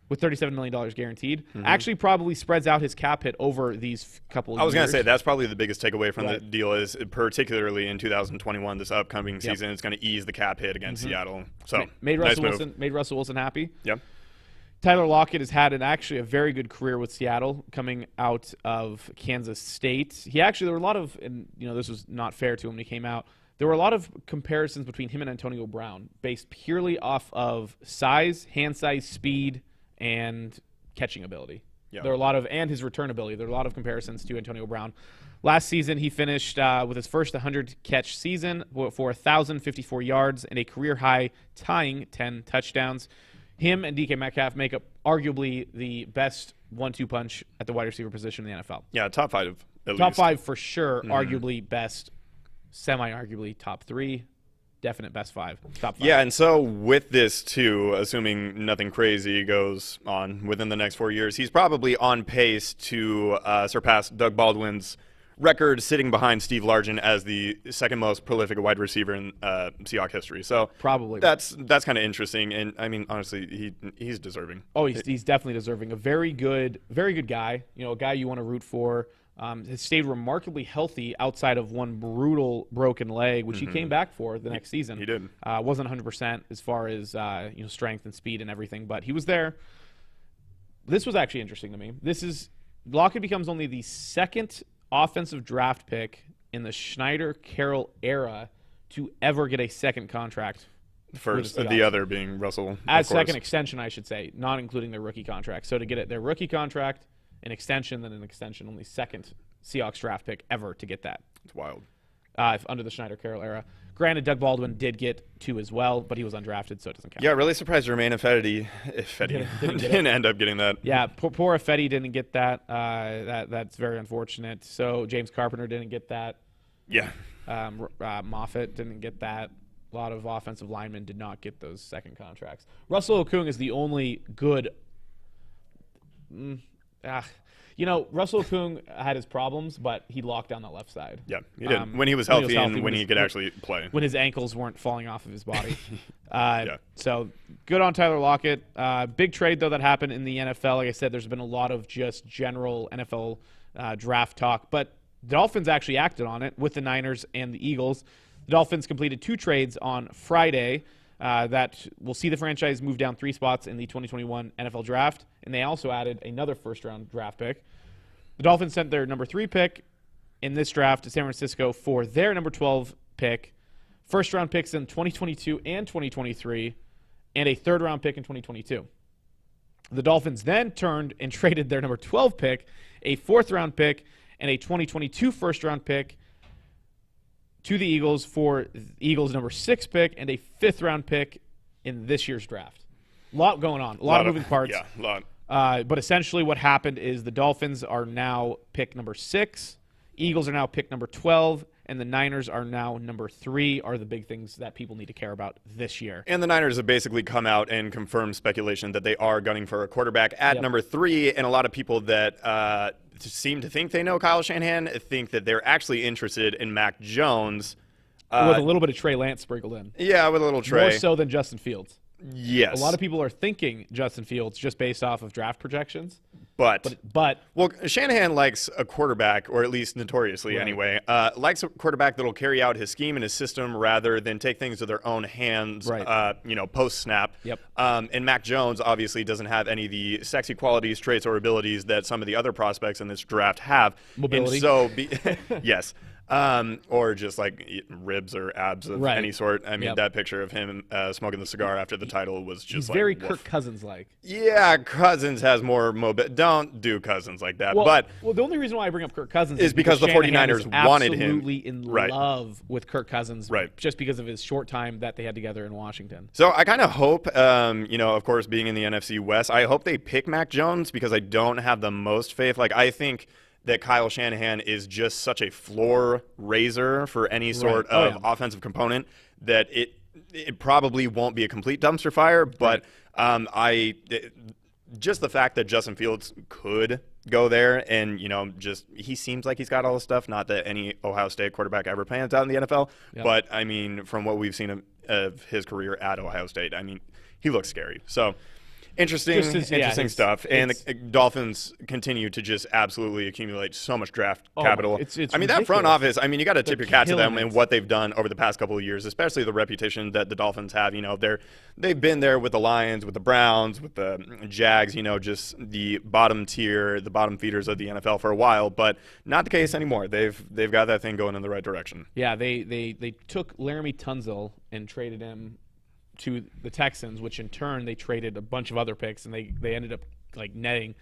with $37 million guaranteed. Actually probably spreads out his cap hit over these couple of years. I was going to say, that's probably the biggest takeaway from the deal is, particularly in 2021, this upcoming season, it's going to ease the cap hit against Seattle. So, made nice Russell Wilson happy. Yep. Tyler Lockett has had actually a very good career with Seattle coming out of Kansas State. There were a lot of, and this was not fair to him when he came out, there were a lot of comparisons between him and Antonio Brown based purely off of size, hand size, speed, and catching ability. Yep. There are a lot of, and his return ability. There are a lot of comparisons to Antonio Brown. Last season, he finished with his first 100-catch season for 1,054 yards and a career-high tying 10 touchdowns. Him and DK Metcalf make up arguably the best 1-2 punch at the wide receiver position in the NFL. Yeah, top 5 at least. Top 5 for sure, arguably best, semi-arguably top 3. Definite best 5. Top 5. Yeah, and so with this, too, assuming nothing crazy goes on within the next 4 years, he's probably on pace to surpass Doug Baldwin's record sitting behind Steve Largent as the second most prolific wide receiver in Seahawk history. So probably that's kind of interesting. And, I mean, honestly, he's deserving. Oh, he's definitely deserving. A very good guy. A guy you want to root for. Has stayed remarkably healthy outside of one brutal broken leg, which he came back for the next season. He did. Wasn't 100% as far as strength and speed and everything, but he was there. This was actually interesting to me. Lockett becomes only the second offensive draft pick in the Schneider-Carroll era to ever get a second contract. First, the other being Russell. As second extension, I should say, not including their rookie contract. So to get their rookie contract, an extension, then an extension, only second Seahawks draft pick ever to get that. It's wild. Under the Schneider-Carroll era. Granted, Doug Baldwin did get 2 as well, but he was undrafted, so it doesn't count. Yeah, really surprised Jermaine Ifedi didn't end up getting that. Yeah, poor Ifedi didn't get that. That's very unfortunate. So James Carpenter didn't get that. Yeah. Moffitt didn't get that. A lot of offensive linemen did not get those second contracts. Russell Okung is the only good You know, Russell Okung had his problems, but he locked down that left side. Yeah, he did. When he was healthy and when he could actually play. When his ankles weren't falling off of his body. So good on Tyler Lockett. Big trade, though, that happened in the NFL. Like I said, there's been a lot of just general NFL draft talk. But the Dolphins actually acted on it with the Niners and the Eagles. The Dolphins completed 2 trades on Friday that will see the franchise move down 3 spots in the 2021 NFL Draft. And they also added another first-round draft pick. The Dolphins sent their number 3 pick in this draft to San Francisco for their number 12 pick, first-round picks in 2022 and 2023, and a third-round pick in 2022. The Dolphins then turned and traded their number 12 pick, a fourth-round pick, and a 2022 first-round pick to the Eagles for the Eagles' number 6 pick and a fifth-round pick in this year's draft. A lot going on, a lot of moving parts. Yeah, a lot. But essentially what happened is the Dolphins are now pick number 6, Eagles are now pick number 12, and the Niners are now number 3 are the big things that people need to care about this year. And the Niners have basically come out and confirmed speculation that they are gunning for a quarterback at number 3, and a lot of people that seem to think they know Kyle Shanahan think that they're actually interested in Mac Jones. With a little bit of Trey Lance sprinkled in. Yeah, with a little Trey. More so than Justin Fields. Yes. A lot of people are thinking Justin Fields just based off of draft projections. But well, Shanahan likes a quarterback, or at least notoriously anyway, likes a quarterback that'll carry out his scheme and his system rather than take things to their own hands, post-snap. Yep. And Mac Jones obviously doesn't have any of the sexy qualities, traits, or abilities that some of the other prospects in this draft have. Mobility. And so, yes. Or just like ribs or abs of any sort. I mean, that picture of him smoking the cigar after the title was just very Kirk Cousins-like. Yeah, Cousins has more mobility. Don't do Cousins like that. Well, but the only reason why I bring up Kirk Cousins is because the 49ers wanted him. Absolutely in love with Kirk Cousins, just because of his short time that they had together in Washington. So I kind of hope, of course, being in the NFC West, I hope they pick Mac Jones because I don't have the most faith. Like, I think that Kyle Shanahan is just such a floor raiser for any sort of offensive component that it probably won't be a complete dumpster fire. But just the fact that Justin Fields could go there and, he seems like he's got all the stuff. Not that any Ohio State quarterback ever pans out in the NFL. Yep. But, I mean, from what we've seen of his career at Ohio State, I mean, he looks scary. So Interesting stuff. And the Dolphins continue to just absolutely accumulate so much draft capital. It's I mean, ridiculous. that front office, I mean, you got to tip your hat to them and what they've done over the past couple of years, especially the reputation that the Dolphins have. They've been there with the Lions, with the Browns, with the Jags, just the bottom tier, the bottom feeders of the NFL for a while, but not the case anymore. They've got that thing going in the right direction. Yeah, they took Laramie Tunsil and traded him to the Texans, which in turn they traded a bunch of other picks, and they ended up netting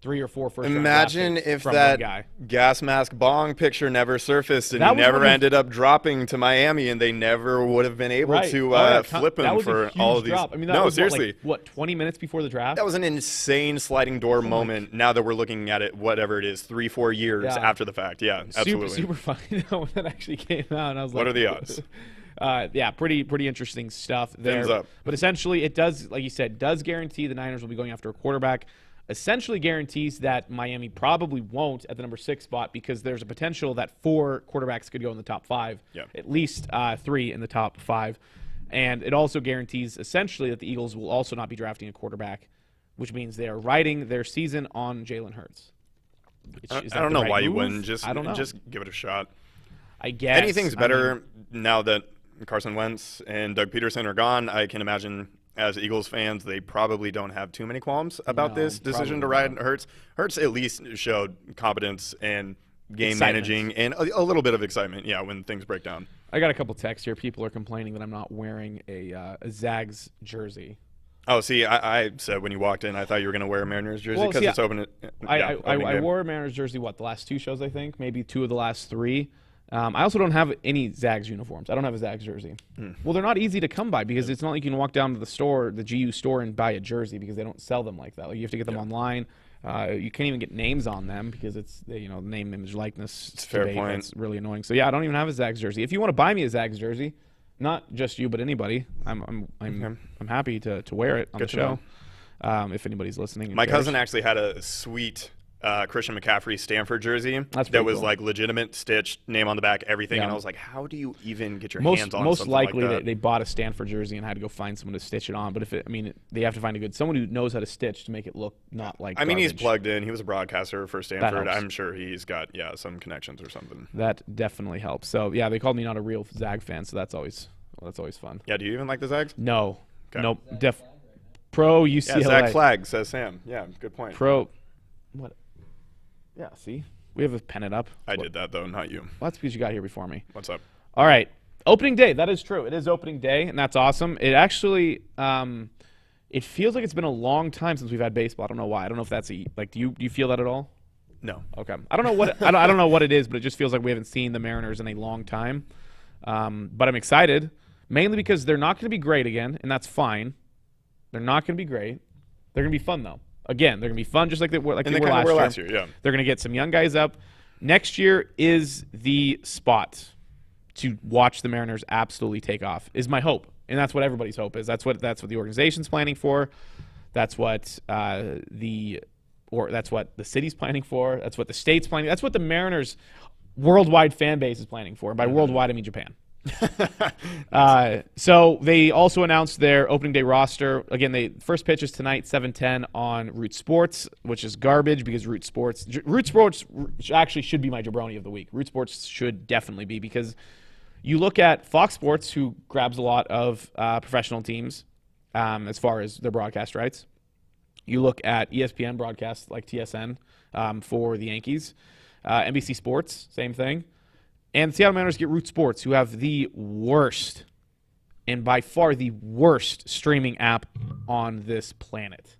3 or 4 first round draft Imagine picks if from that one guy. gas mask bong picture never surfaced and he never ended up dropping to Miami, and they never would have been able to flip him for all of these. Drop. I mean, that was seriously. What, 20 minutes before the draft? That was an insane sliding door moment. Now that we're looking at it, whatever it is, 3-4 years after the fact. Yeah, absolutely. Super funny when that actually came out. And I was like, what are the odds? Pretty interesting stuff there. Thumbs up. But essentially, it does, like you said, does guarantee the Niners will be going after a quarterback. Essentially guarantees that Miami probably won't at the number 6 spot because there's a potential that 4 quarterbacks could go in the top 5. Yeah. At least 3 in the top 5. And it also guarantees essentially that the Eagles will also not be drafting a quarterback, which means they are riding their season on Jalen Hurts. I don't know why you wouldn't just give it a shot. I guess anything's better now that Carson Wentz and Doug Peterson are gone. I can imagine as Eagles fans, they probably don't have too many qualms about this decision to ride Hurts. Hurts at least showed competence and game managing and a little bit of excitement, when things break down. I got a couple texts here. People are complaining that I'm not wearing a Zags jersey. Oh, see, I said when you walked in, I thought you were going to wear a Mariners jersey because it's open. I wore a Mariners jersey, the last 2 shows, I think, maybe 2 of the last 3. I also don't have any Zags uniforms. I don't have a Zags jersey. Well, they're not easy to come by because it's not like you can walk down to the store, the GU store, and buy a jersey because they don't sell them like that. Like, you have to get them online. You can't even get names on them because it's name, image, likeness. It's a fair point. It's really annoying. So I don't even have a Zags jersey. If you want to buy me a Zags jersey, not just you but anybody, I'm happy to wear it on the show. If anybody's listening. My cousin actually had a sweet Christian McCaffrey Stanford jersey That's that was cool. like legitimate, stitched, name on the back, everything. Yeah. And I was like, how do you even get your hands on Most something likely like that? they bought a Stanford jersey and had to go find someone to stitch it on. But they have to find someone who knows how to stitch to make it look not like. I mean, he's garbage. plugged in. He was a broadcaster for Stanford. helps. I'm sure he's got some connections or something. That definitely helps. So yeah, they called me not a real Zag fan, so that's always fun. Yeah, do you even like the Zags? No, Okay. nope. Pro UCLA. Yeah, Zag flag, says Sam. Yeah, good point. Pro. What? Yeah. See, we have a pen it up. I did that, though, not you. Well, that's because you got here before me. What's up? All right. Opening day. That is true. It is opening day, and that's awesome. It actually, it feels like it's been a long time since we've had baseball. I don't know why. I don't know if that's do you feel that at all? No. Okay. I don't know what I don't know what it is, but it just feels like we haven't seen the Mariners in a long time. But I'm excited, mainly because they're not going to be great again, and that's fine. They're not going to be great. They're going to be fun though. Again, they're going to be fun just like they were last year. Yeah. They're going to get some young guys up. Next year is the spot to watch the Mariners absolutely take off, is my hope. And that's what everybody's hope is. That's what the organization's planning for. That's what that's what the city's planning for. That's what the state's planning. That's what the Mariners' worldwide fan base is planning for. By worldwide, I mean Japan. So they also announced their opening day roster. Again, first pitch is tonight, 7:10 on Root Sports, which is garbage because Root Sports actually should be my jabroni of the week. Root Sports should definitely be, because you look at Fox Sports, who grabs a lot of professional teams as far as their broadcast rights. You look at ESPN broadcasts like TSN for the Yankees. NBC Sports, same thing. And the Seattle Mariners get Root Sports, who have the worst, and by far the worst, streaming app on this planet.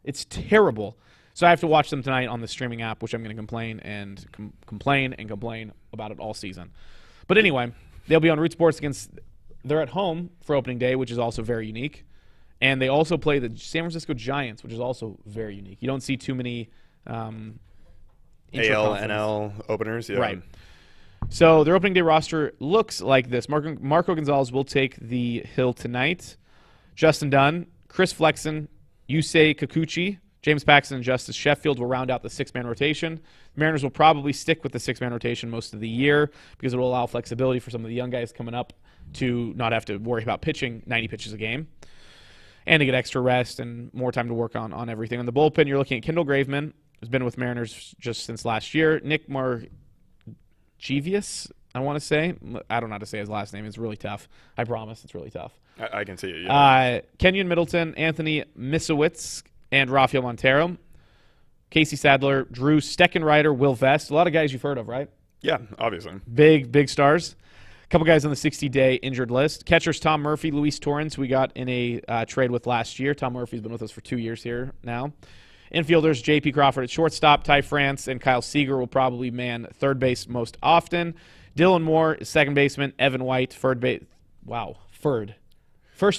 It's terrible. So I have to watch them tonight on the streaming app, which I'm going to complain about it all season. But anyway, they'll be on Root Sports they're at home for opening day, which is also very unique. And they also play the San Francisco Giants, which is also very unique. You don't see too many AL, NL openers. Yeah. Right. So their opening day roster looks like this. Marco Gonzalez will take the hill tonight. Justin Dunn, Chris Flexen, Yusei Kikuchi, James Paxton, and Justice Sheffield will round out the six-man rotation. The Mariners will probably stick with the six-man rotation most of the year because it will allow flexibility for some of the young guys coming up to not have to worry about pitching 90 pitches a game and to get extra rest and more time to work on everything. On the bullpen, you're looking at Kendall Graveman, who's been with Mariners just since last year. Nick Margevius, I want to say. I don't know how to say his last name. It's really tough. I promise it's really tough. I can see it, yeah. Kenyon Middleton, Anthony Misowitz, and Rafael Montero. Casey Sadler, Drew Steckenrider, Will Vest. A lot of guys you've heard of, right? Yeah, obviously. Big stars. A couple guys on the 60-day injured list. Catchers Tom Murphy, Luis Torrens, who we got in a trade with last year. Tom Murphy's been with us for 2 years here now. Infielders, J.P. Crawford at shortstop, Ty France and Kyle Seager will probably man third base most often. Dylan Moore, second baseman. Evan White, first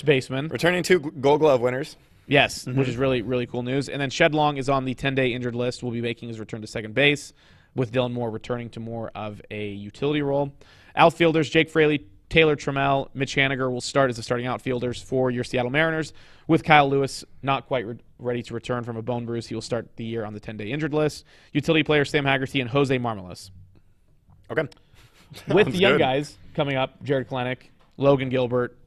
baseman. Returning two Gold Glove winners. Yes, which is really, really cool news. And then Shed Long is on the 10-day injured list. Will be making his return to second base, with Dylan Moore returning to more of a utility role. Outfielders, Jake Fraley, Taylor Trammell, Mitch Haniger will start as the starting outfielders for your Seattle Mariners, with Kyle Lewis not quite ready to return from a bone bruise. He will start the year on the 10-day injured list. Utility players Sam Haggerty and Jose Marmolis. Okay. With the young guys coming up, Jared Klenick, Logan Gilbert,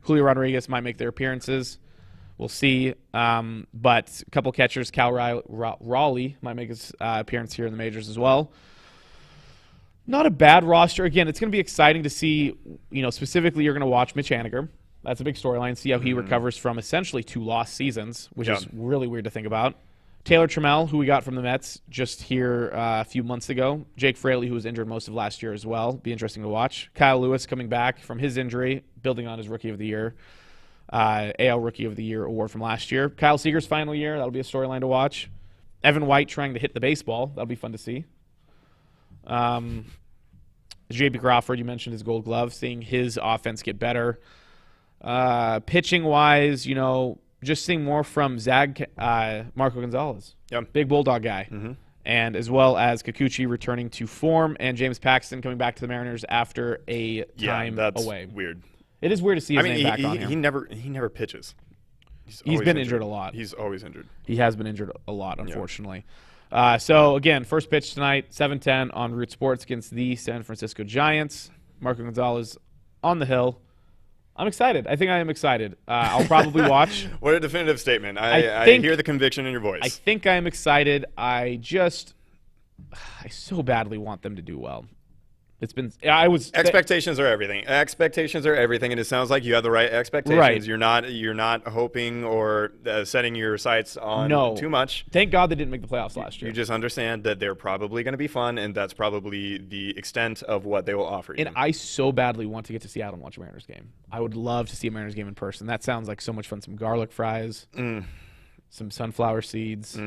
Julio Rodriguez might make their appearances. We'll see. But a couple catchers, Cal Raleigh might make his appearance here in the majors as well. Not a bad roster. Again, it's going to be exciting to see, specifically you're going to watch Mitch Haniger. That's a big storyline. See how he recovers from essentially 2 lost seasons, which is really weird to think about. Taylor Trammell, who we got from the Mets just here a few months ago. Jake Fraley, who was injured most of last year as well. Be interesting to watch. Kyle Lewis coming back from his injury, building on his Rookie of the Year. AL Rookie of the Year award from last year. Kyle Seager's final year. That'll be a storyline to watch. Evan White trying to hit the baseball. That'll be fun to see. J.B. Crawford, you mentioned his Gold Glove, seeing his offense get better. Pitching-wise, just seeing more from Marco Gonzalez. Yep. Big Bulldog guy. And as well as Kikuchi returning to form and James Paxton coming back to the Mariners after a time that's away. Weird. It is weird to see his name back on here. He never pitches. He's been injured a lot. He's always injured. He has been injured a lot, unfortunately. So, again, first pitch tonight, 7:10 on Root Sports against the San Francisco Giants. Marco Gonzalez on the hill. I'm excited. I think I am excited. I'll probably watch. What a definitive statement. I hear the conviction in your voice. I think I am excited. I so badly want them to do well. Expectations are everything. Expectations are everything, and it sounds like you have the right expectations. Right. You're not hoping or setting your sights on too much. Thank God they didn't make the playoffs last year. You just understand that they're probably going to be fun, and that's probably the extent of what they will offer you. And I so badly want to get to Seattle and watch a Mariners game. I would love to see a Mariners game in person. That sounds like so much fun. Some garlic fries, some sunflower seeds.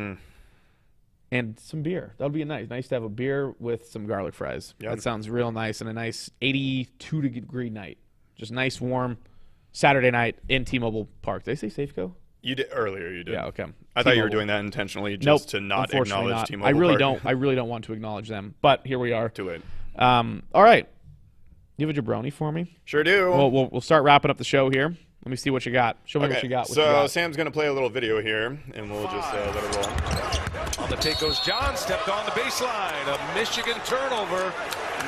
And some beer. That would be nice to have a beer with some garlic fries. Yep. That sounds real nice, and a nice 82-degree night. Just nice, warm Saturday night in T-Mobile Park. Did I say Safeco? You did earlier. You did. Yeah. Okay. I thought you were doing that intentionally, just to not acknowledge T-Mobile Park. I really don't want to acknowledge them, but here we are. Too late. All right. You have a jabroni for me? Sure do. We'll start wrapping up the show here. Let me see what you got. Show me what you got. Sam's going to play a little video here, and we'll just let it roll. On the take goes John, stepped on the baseline. A Michigan turnover,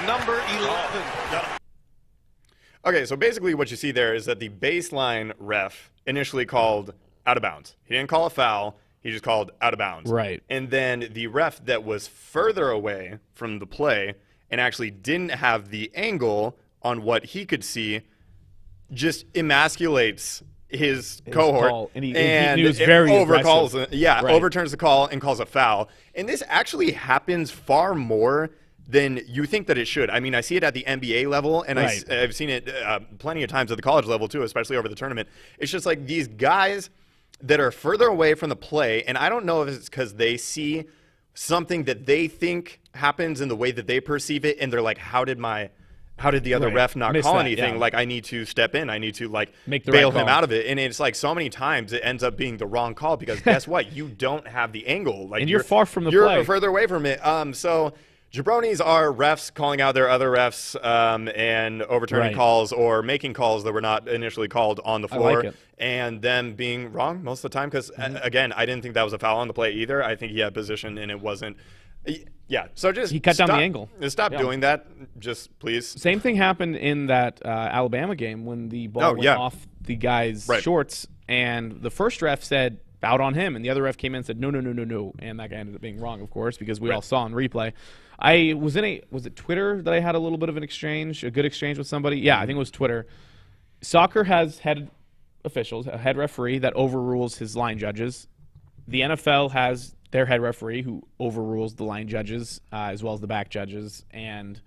number 11. Okay, so basically what you see there is that the baseline ref initially called out of bounds. He didn't call a foul. He just called out of bounds. Right. And then the ref that was further away from the play and actually didn't have the angle on what he could see just emasculates his cohort call. And he was very overturns aggressive. the call and calls a foul. And this actually happens far more than you think that it should. I mean, I see it at the NBA level, and I've seen it plenty of times at the college level too, especially over the tournament. It's just like these guys that are further away from the play, and I don't know if it's because they see something that they think happens in the way that they perceive it, and they're like, how did the other ref not call anything? Yeah. Like, I need to step in. I need to, like, bail him out of it. And it's like so many times it ends up being the wrong call because guess what? You don't have the angle. Like, and you're far from the play. play. You're further away from it. So Jabronis are refs calling out their other refs and overturning calls or making calls that were not initially called on the floor, and them being wrong most of the time because, again, I didn't think that was a foul on the play either. I think he had position and it wasn't. Yeah, so just he cut down the angle. Stop doing that, just please. Same thing happened in that Alabama game when the ball went off the guy's shorts, and the first ref said fouled on him, and the other ref came in and said no, and that guy ended up being wrong, of course, because we all saw on replay. I was it Twitter that I had a little bit of a good exchange with somebody? Yeah, I think it was Twitter. Soccer has head officials, a head referee that overrules his line judges. The NFL has their head referee who overrules the line judges as well as the back judges, and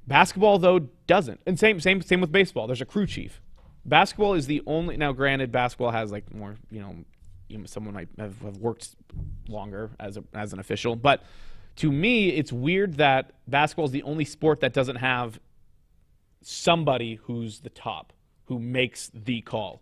basketball though doesn't. And same with baseball. There's a crew chief. Basketball is the only. Now, granted, basketball has like more. Someone might have worked longer as an official, but to me, it's weird that basketball is the only sport that doesn't have somebody who's the top who makes the call.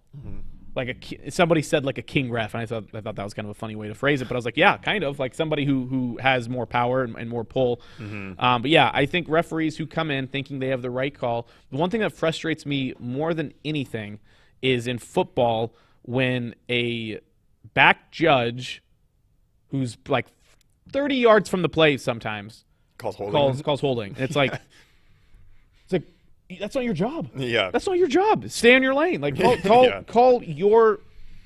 Like somebody said, like a king ref, and I thought that was kind of a funny way to phrase it. But I was like, yeah, kind of like somebody who has more power and more pull. But yeah, I think referees who come in thinking they have the right call. The one thing that frustrates me more than anything is in football when a back judge who's like 30 yards from the play sometimes calls holding. Calls holding. And it's like that's not your job. Yeah. That's not your job. Stay in your lane. Like call your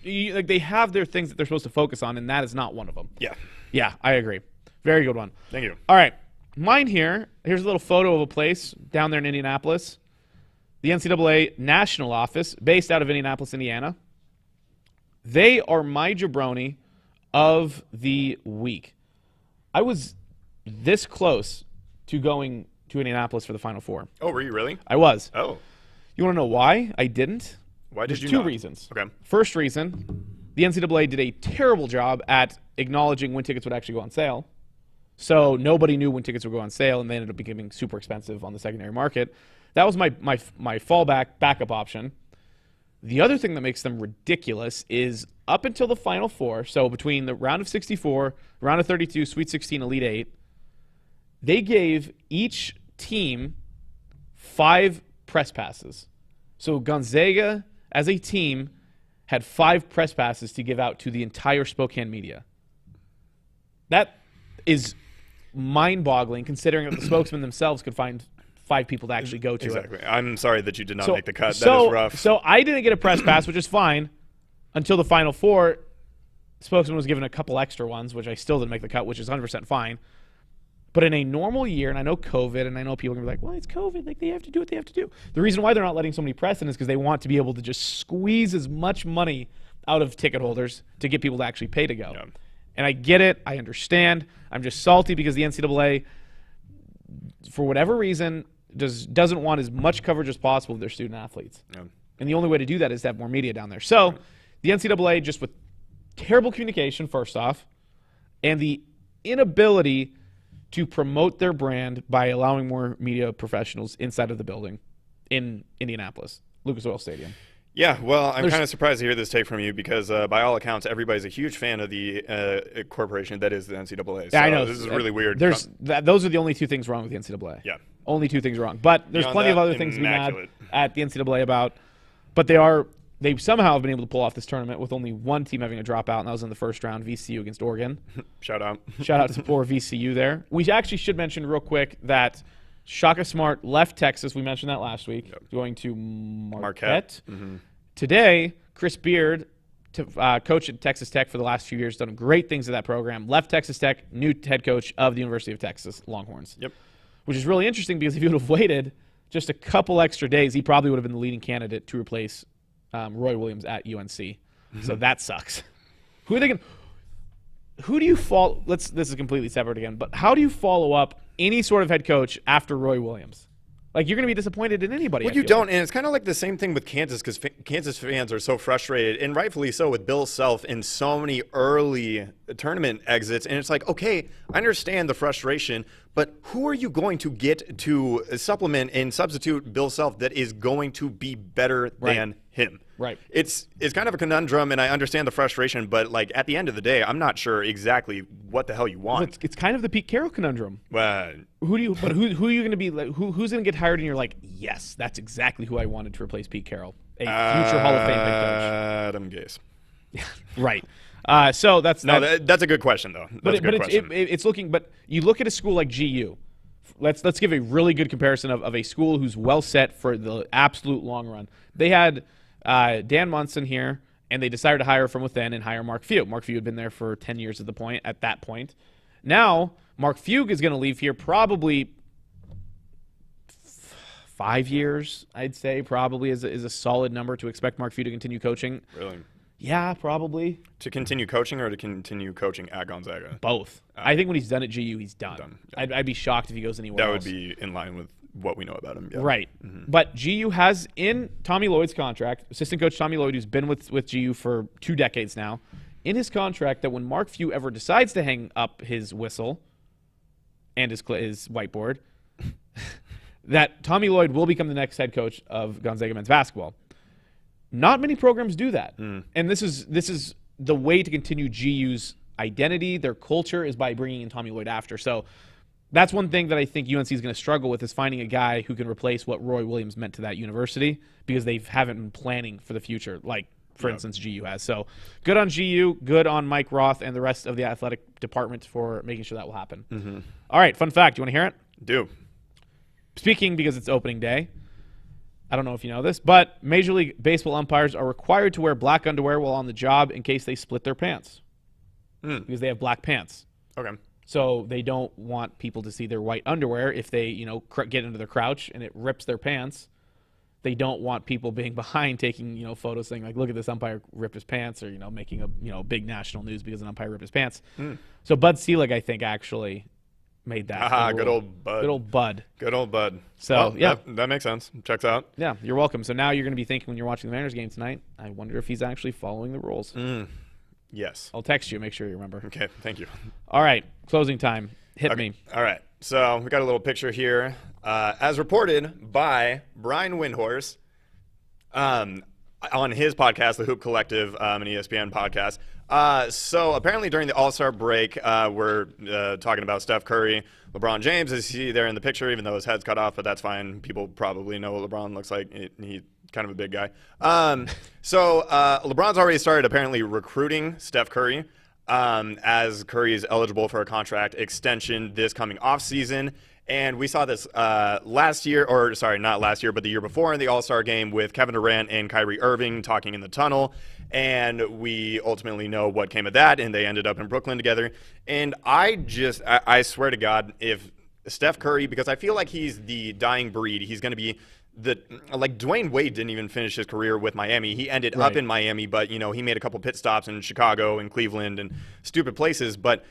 like they have their things that they're supposed to focus on, and that is not one of them. Yeah. Yeah, I agree. Very good one. Thank you. All right. Mine here. Here's a little photo of a place down there in Indianapolis. The NCAA national office based out of Indianapolis, Indiana. They are my jabroni of the week. I was this close to going to Indianapolis for the Final Four. Oh, were you really? I was. Oh. You want to know why I didn't? Why did you two not? reasons. Okay. First reason, the NCAA did a terrible job at acknowledging when tickets would actually go on sale. So nobody knew when tickets would go on sale, and they ended up becoming super expensive on the secondary market. That was my fallback backup option. The other thing that makes them ridiculous is up until the Final Four, so between the round of 64, round of 32, Sweet 16, Elite 8, they gave each team 5 press passes. So Gonzaga, as a team, had 5 press passes to give out to the entire Spokane media. That is mind-boggling, considering that the spokesmen themselves could find 5 people to actually go to it. Exactly. I'm sorry that you did not make the cut. That is rough. So I didn't get a press pass, which is fine, until the Final Four. Spokesman was given a couple extra ones, which I still didn't make the cut, which is 100% fine. But in a normal year, and I know COVID, and I know people are going to be like, well, it's COVID. Like, they have to do what they have to do. The reason why they're not letting so many press in is because they want to be able to just squeeze as much money out of ticket holders to get people to actually pay to go. Yeah. And I get it. I understand. I'm just salty because the NCAA, for whatever reason, doesn't want as much coverage as possible of their student athletes. Yeah. And the only way to do that is to have more media down there. So the NCAA, just with terrible communication, first off, and the inability to promote their brand by allowing more media professionals inside of the building in Indianapolis, Lucas Oil Stadium. Yeah, well, I'm kind of surprised to hear this take from you because, by all accounts, everybody's a huge fan of the corporation that is the NCAA. So yeah, I know. This is really weird. Those are the only 2 things wrong with the NCAA. Yeah. Only 2 things wrong. But there's plenty of other things to be mad at the NCAA about. But they somehow have been able to pull off this tournament with only 1 team having a dropout, and that was in the first round, VCU against Oregon. Shout out. Shout out to poor VCU there. We actually should mention real quick that Shaka Smart left Texas. We mentioned that last week, going to Marquette. Mm-hmm. Today, Chris Beard, coach at Texas Tech for the last few years, done great things at that program. Left Texas Tech, new head coach of the University of Texas Longhorns. Yep. Which is really interesting because if he would have waited just a couple extra days, he probably would have been the leading candidate to replace Roy Williams at UNC. Mm-hmm. So that sucks. Who do you follow? This is completely separate again, but how do you follow up any sort of head coach after Roy Williams? Like, you're going to be disappointed in anybody. Well, you don't, and it's kind of like the same thing with Kansas because Kansas fans are so frustrated, and rightfully so, with Bill Self in so many early tournament exits. And it's like, okay, I understand the frustration, but who are you going to get to supplement and substitute Bill Self that is going to be better than him? Right. It's kind of a conundrum, and I understand the frustration, but like at the end of the day, I'm not sure exactly what the hell you want. Well, it's kind of the Pete Carroll conundrum. Well, who are you going to be? Like, who's going to get hired? And you're like, yes, that's exactly who I wanted to replace Pete Carroll, a future Hall of Fame head coach. Adam Gase. Right. So that's a good question though. It's looking. But you look at a school like GU. Let's give a really good comparison of a school who's well set for the absolute long run. They had Dan Munson here, and they decided to hire from within and hire Mark Few. Mark Few had been there for 10 years at that point. Now, Mark Few is going to leave here probably 5 years, I'd say, probably is a solid number to expect Mark Few to continue coaching. Really? Yeah, probably. To continue coaching or to continue coaching at Gonzaga? Both. I think when he's done at GU, he's done. Yeah. I'd be shocked if he goes anywhere else. That would be in line with what we know about him. Yeah. Right. Mm-hmm. But GU has in Tommy Lloyd's contract, assistant coach Tommy Lloyd, who's been with GU for 2 decades now, in his contract that when Mark Few ever decides to hang up his whistle and his whiteboard, that Tommy Lloyd will become the next head coach of Gonzaga men's basketball. Not many programs do that. And this is the way to continue GU's identity, their culture, is by bringing in Tommy Lloyd after. So that's one thing that I think UNC is going to struggle with, is finding a guy who can replace what Roy Williams meant to that university, because they haven't been planning for the future, like, for instance, GU has. So good on GU, good on Mike Roth and the rest of the athletic department for making sure that will happen. Mm-hmm. All right, fun fact. Do you want to hear it? Do. Speaking, because it's opening day, I don't know if you know this, but Major League Baseball umpires are required to wear black underwear while on the job in case they split their pants. Because they have black pants. Okay. So they don't want people to see their white underwear if they, get into their crouch and it rips their pants. They don't want people being behind taking, photos saying, like, look at this umpire ripped his pants, or, making a, big national news because an umpire ripped his pants. So Bud Selig, I think, actually made that. Good old Bud. Good old Bud. Good old Bud. So, well, yeah. That makes sense. Checks out. Yeah, you're welcome. So now you're going to be thinking when you're watching the Mariners game tonight, I wonder if he's actually following the rules. Yes. I'll text you. Make sure you remember. Okay, thank you. All right, closing time. Hit me. All right, so we got a little picture here. As reported by Brian Windhorst on his podcast, The Hoop Collective, an ESPN podcast. So apparently during the All-Star break, we're talking about Steph Curry. LeBron James is there in the picture, even though his head's cut off, but that's fine. People probably know what LeBron looks like. He's kind of a big guy. So LeBron's already started apparently recruiting Steph Curry. as Curry is eligible for a contract extension this coming offseason. And we saw this last year, or sorry, not last year, but the year before in the All-Star game with Kevin Durant and Kyrie Irving talking in the tunnel. And we ultimately know what came of that, and they ended up in Brooklyn together. And I swear to God, if Steph Curry, because I feel like he's the dying breed, he's going to be like Dwayne Wade didn't even finish his career with Miami. He ended up in Miami, but, you know, he made a couple pit stops in Chicago and Cleveland and stupid places. But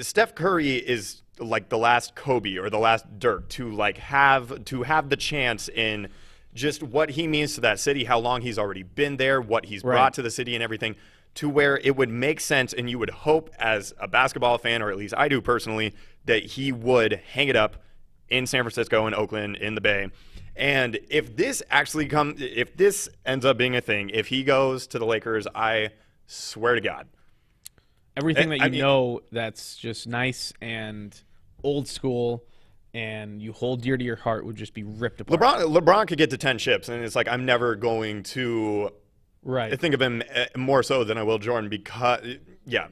Steph Curry is like the last Kobe or the last Dirk to have the chance in just what he means to that city, how long he's already been there, what he's brought to the city and everything, to where it would make sense, and you would hope as a basketball fan, or at least I do personally, that he would hang it up in San Francisco, in Oakland, in the Bay. And if this ends up being a thing, if he goes to the Lakers, I swear to God, everything that you know that's just nice and old school and you hold dear to your heart would just be ripped apart. LeBron could get to 10 chips, and it's like I'm never going to think of him more so than I will Jordan, because,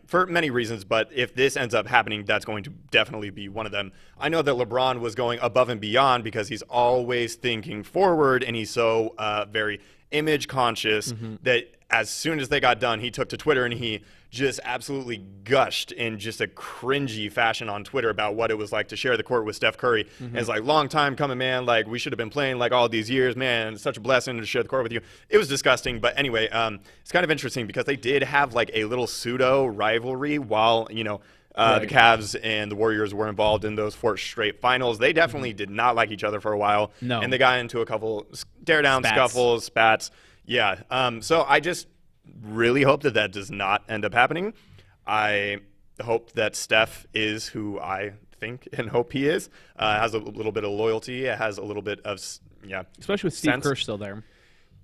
for many reasons. But if this ends up happening, that's going to definitely be one of them. I know that LeBron was going above and beyond because he's always thinking forward, and he's so very image conscious that as soon as they got done, he took to Twitter and he just absolutely gushed in just a cringy fashion on Twitter about what it was like to share the court with Steph Curry. And it's like, long time coming, man. Like, we should have been playing like all these years, man. It's such a blessing to share the court with you. It was disgusting. But anyway, it's kind of interesting because they did have like a little pseudo rivalry while, you know, the Cavs and the Warriors were involved in those 4 straight finals. They definitely did not like each other for a while. No. And they got into a couple stare-down scuffles, spats. Yeah. So I just really hope that does not end up happening. I hope that Steph is who I think and hope he is. Has a little bit of loyalty. It has a little bit of, especially with Steve Kerr still there.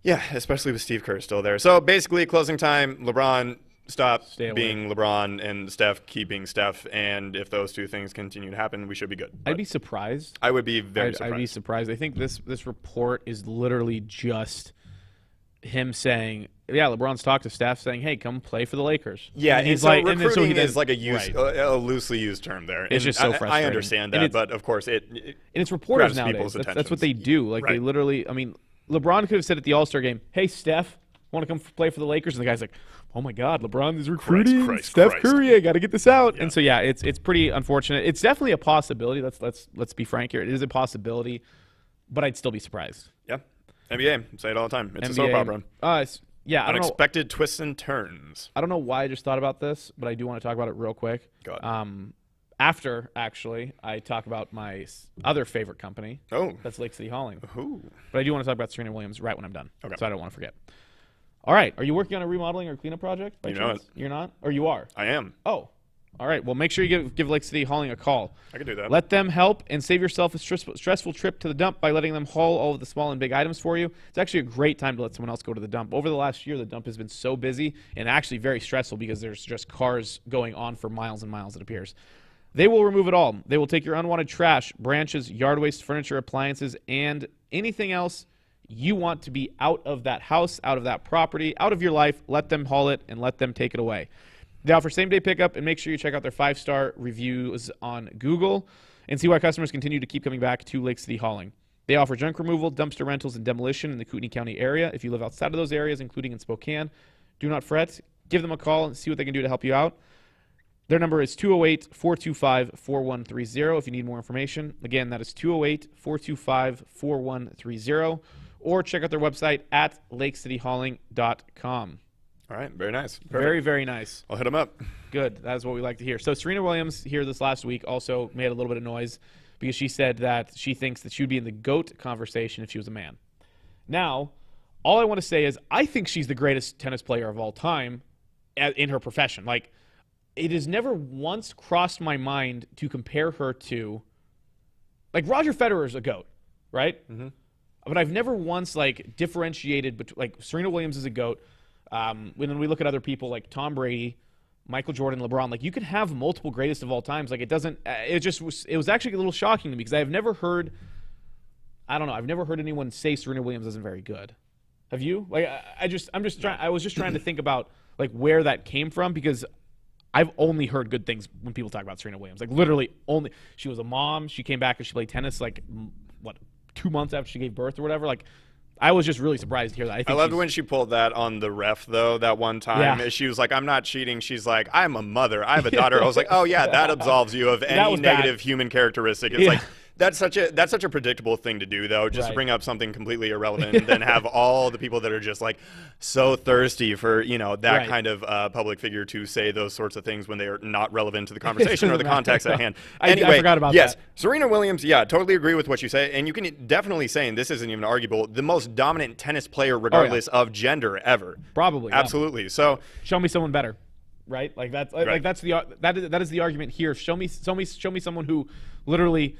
Yeah, especially with Steve Kerr still there. So basically, closing time, LeBron stop being LeBron and Steph keep being Steph. And if those two things continue to happen, we should be good. I'd be surprised. I would be very surprised. I'd be surprised. I think this report is literally just him saying, LeBron's talked to Steph saying, hey, come play for the Lakers. Yeah, and he's like, recruiting is like a loosely used term there. It's just so frustrating. I understand that, but of course and it's reporters nowadays. That's what they do. Like they literally, I mean, LeBron could have said at the All-Star game, hey, Steph, want to come play for the Lakers? And the guy's like, oh my God, LeBron is recruiting Steph Curry. I got to get this out. Yeah. And so it's pretty unfortunate. It's definitely a possibility. Let's be frank here. It is a possibility, but I'd still be surprised. Yeah. NBA, say it all the time. It's a soap opera. Unexpected twists and turns. I don't know why I just thought about this, but I do want to talk about it real quick. Go ahead. After, actually, I talk about my other favorite company. Oh. That's Lake City Hauling. Ooh. But I do want to talk about Serena Williams right when I'm done. Okay. So I don't want to forget. All right. Are you working on a remodeling or cleanup project by chance? You're not? Or you are? I am. Oh. All right. Well, make sure you give Lake City Hauling a call. I can do that. Let them help and save yourself a stressful trip to the dump by letting them haul all of the small and big items for you. It's actually a great time to let someone else go to the dump. Over the last year, the dump has been so busy and actually very stressful because there's just cars going on for miles and miles, it appears. They will remove it all. They will take your unwanted trash, branches, yard waste, furniture, appliances, and anything else you want to be out of that house, out of that property, out of your life. Let them haul it and let them take it away. They offer same-day pickup, and make sure you check out their 5-star reviews on Google and see why customers continue to keep coming back to Lake City Hauling. They offer junk removal, dumpster rentals, and demolition in the Kootenai County area. If you live outside of those areas, including in Spokane, do not fret. Give them a call and see what they can do to help you out. Their number is 208-425-4130 if you need more information. Again, that is 208-425-4130. Or check out their website at lakecityhauling.com. All right, very nice. Perfect. Very, very nice. I'll hit them up. Good. That is what we like to hear. So Serena Williams here this last week also made a little bit of noise because she said that she thinks that she would be in the GOAT conversation if she was a man. Now, all I want to say is I think she's the greatest tennis player of all time in her profession. Like, it has never once crossed my mind to compare her to, like, Roger Federer is a GOAT, right? Mm-hmm. But I've never once, like, differentiated between, like, Serena Williams is a GOAT. When we look at other people like Tom Brady, Michael Jordan, LeBron, like you can have multiple greatest of all times. Like it was actually a little shocking to me because I've never heard anyone say Serena Williams isn't very good. Have you? Like I was just trying to think about like where that came from because I've only heard good things when people talk about Serena Williams. Like literally only. She was a mom. She came back and she played tennis 2 months after she gave birth or whatever. Like I was just really surprised to hear that. I loved when she pulled that on the ref though that one time. Yeah. She was like, "I'm not cheating." She's like, "I'm a mother. I have a daughter." I was like, "Oh yeah, that absolves you of any negative human characteristic." It's like. That's such a predictable thing to do, though, just to bring up something completely irrelevant and then have all the people that are just like so thirsty for, that kind of public figure to say those sorts of things when they are not relevant to the conversation or the context at hand. Anyway, I forgot about that. Serena Williams, yeah, totally agree with what you say. And you can definitely say, and this isn't even arguable, the most dominant tennis player regardless of gender ever. Probably. Absolutely. Yeah. So show me someone better. Right? Like that's like that is the argument here. Show me someone who literally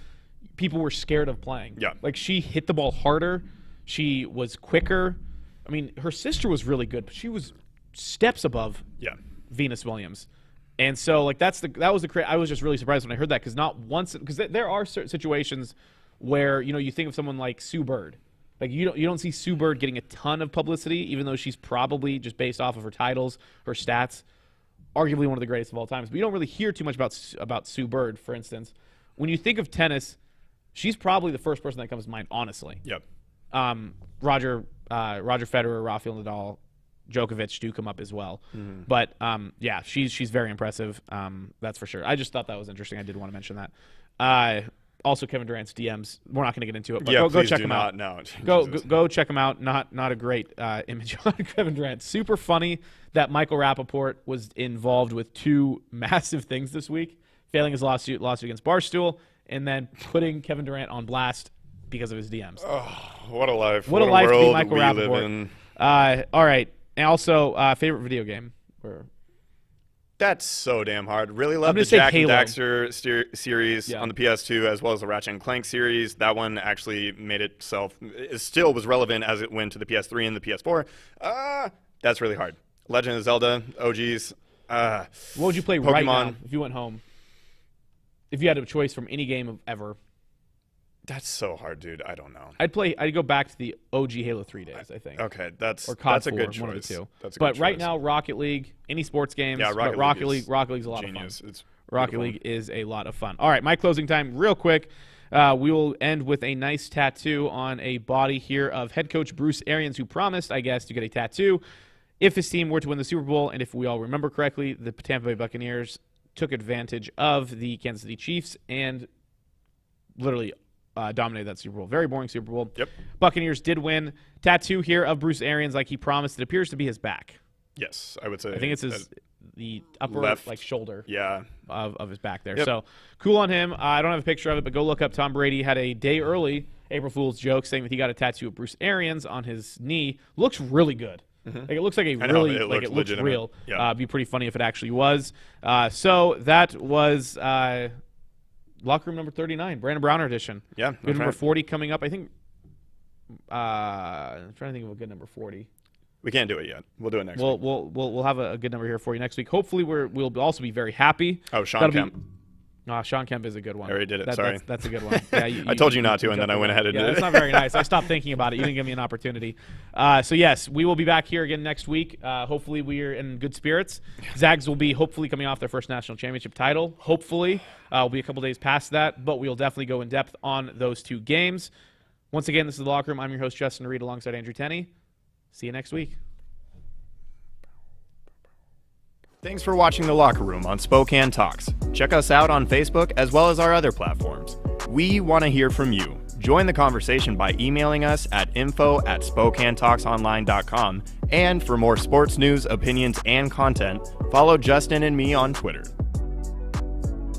people were scared of playing. Yeah. Like she hit the ball harder. She was quicker. I mean, her sister was really good, but she was steps above Venus Williams. And so like I was just really surprised when I heard that because there are certain situations where, you think of someone like Sue Bird. Like you don't see Sue Bird getting a ton of publicity, even though she's probably just based off of her titles, her stats, arguably one of the greatest of all times. But you don't really hear too much about Sue Bird, for instance. When you think of tennis, she's probably the first person that comes to mind, honestly. Yep. Roger Federer, Rafael Nadal, Djokovic do come up as well. Mm-hmm. But she's very impressive. That's for sure. I just thought that was interesting. I did want to mention that. Also, Kevin Durant's DMs. We're not going to get into it, but go check him out. No. Go check him out. Not a great image on Kevin Durant. Super funny that Michael Rappaport was involved with two massive things this week, failing his lawsuit against Barstool, and then putting Kevin Durant on blast because of his DMs. Oh, what a life. What a life world to be Michael we Rappaport. live in. All right. And also, favorite video game? That's so damn hard. Really love the Jack and Daxter series on the PS2 as well as the Ratchet and Clank series. That one actually made itself – it still was relevant as it went to the PS3 and the PS4. That's really hard. Legend of Zelda, OGs. What would you play Pokemon. Right now if you went home? If you had a choice from any game of ever. That's so hard, dude. I don't know. I'd go back to the OG Halo 3 days, I think. Okay, that's a good choice. One of the two. But right now, Rocket League, any sports games. Yeah, Rocket League's a lot genius. of fun. Rocket League is a lot of fun. All right, my closing time, real quick. We will end with a nice tattoo on a body here of head coach Bruce Arians, who promised, I guess, to get a tattoo if his team were to win the Super Bowl. And if we all remember correctly, the Tampa Bay Buccaneers took advantage of the Kansas City Chiefs and literally dominated that Super Bowl. Very boring Super Bowl. Yep. Buccaneers did win. Tattoo here of Bruce Arians, like he promised. It appears to be his back. Yes, I would say. I think it's the upper left shoulder. Yeah. Of his back there. Yep. So cool on him. I don't have a picture of it, but go look up Tom Brady. Had a day early April Fool's joke saying that he got a tattoo of Bruce Arians on his knee. Looks really good. Mm-hmm. Like it looks like it looks real. Yeah. It'd be pretty funny if it actually was. So that was locker room number 39, Brandon Browner edition. Yeah. Good number 40 coming up. I think. I'm trying to think of a good number 40. We can't do it yet. We'll do it next week. We'll have a good number here for you next week. Hopefully we'll also be very happy. Oh, Sean Kemp. Sean Kemp is a good one. I already did it. Sorry. That's a good one. Yeah, I told you not to, and then I went ahead and did it. That's not very nice. I stopped thinking about it. You didn't give me an opportunity. So, yes, we will be back here again next week. Hopefully, we are in good spirits. Zags will be hopefully coming off their first national championship title. Hopefully. We'll be a couple days past that, but we'll definitely go in depth on those two games. Once again, this is The Locker Room. I'm your host, Justin Reed, alongside Andrew Tenney. See you next week. Thanks for watching The Locker Room on Spokane Talks. Check us out on Facebook as well as our other platforms. We want to hear from you. Join the conversation by emailing us at info@SpokaneTalksOnline.com. And for more sports news, opinions, and content, follow Justin and me on Twitter.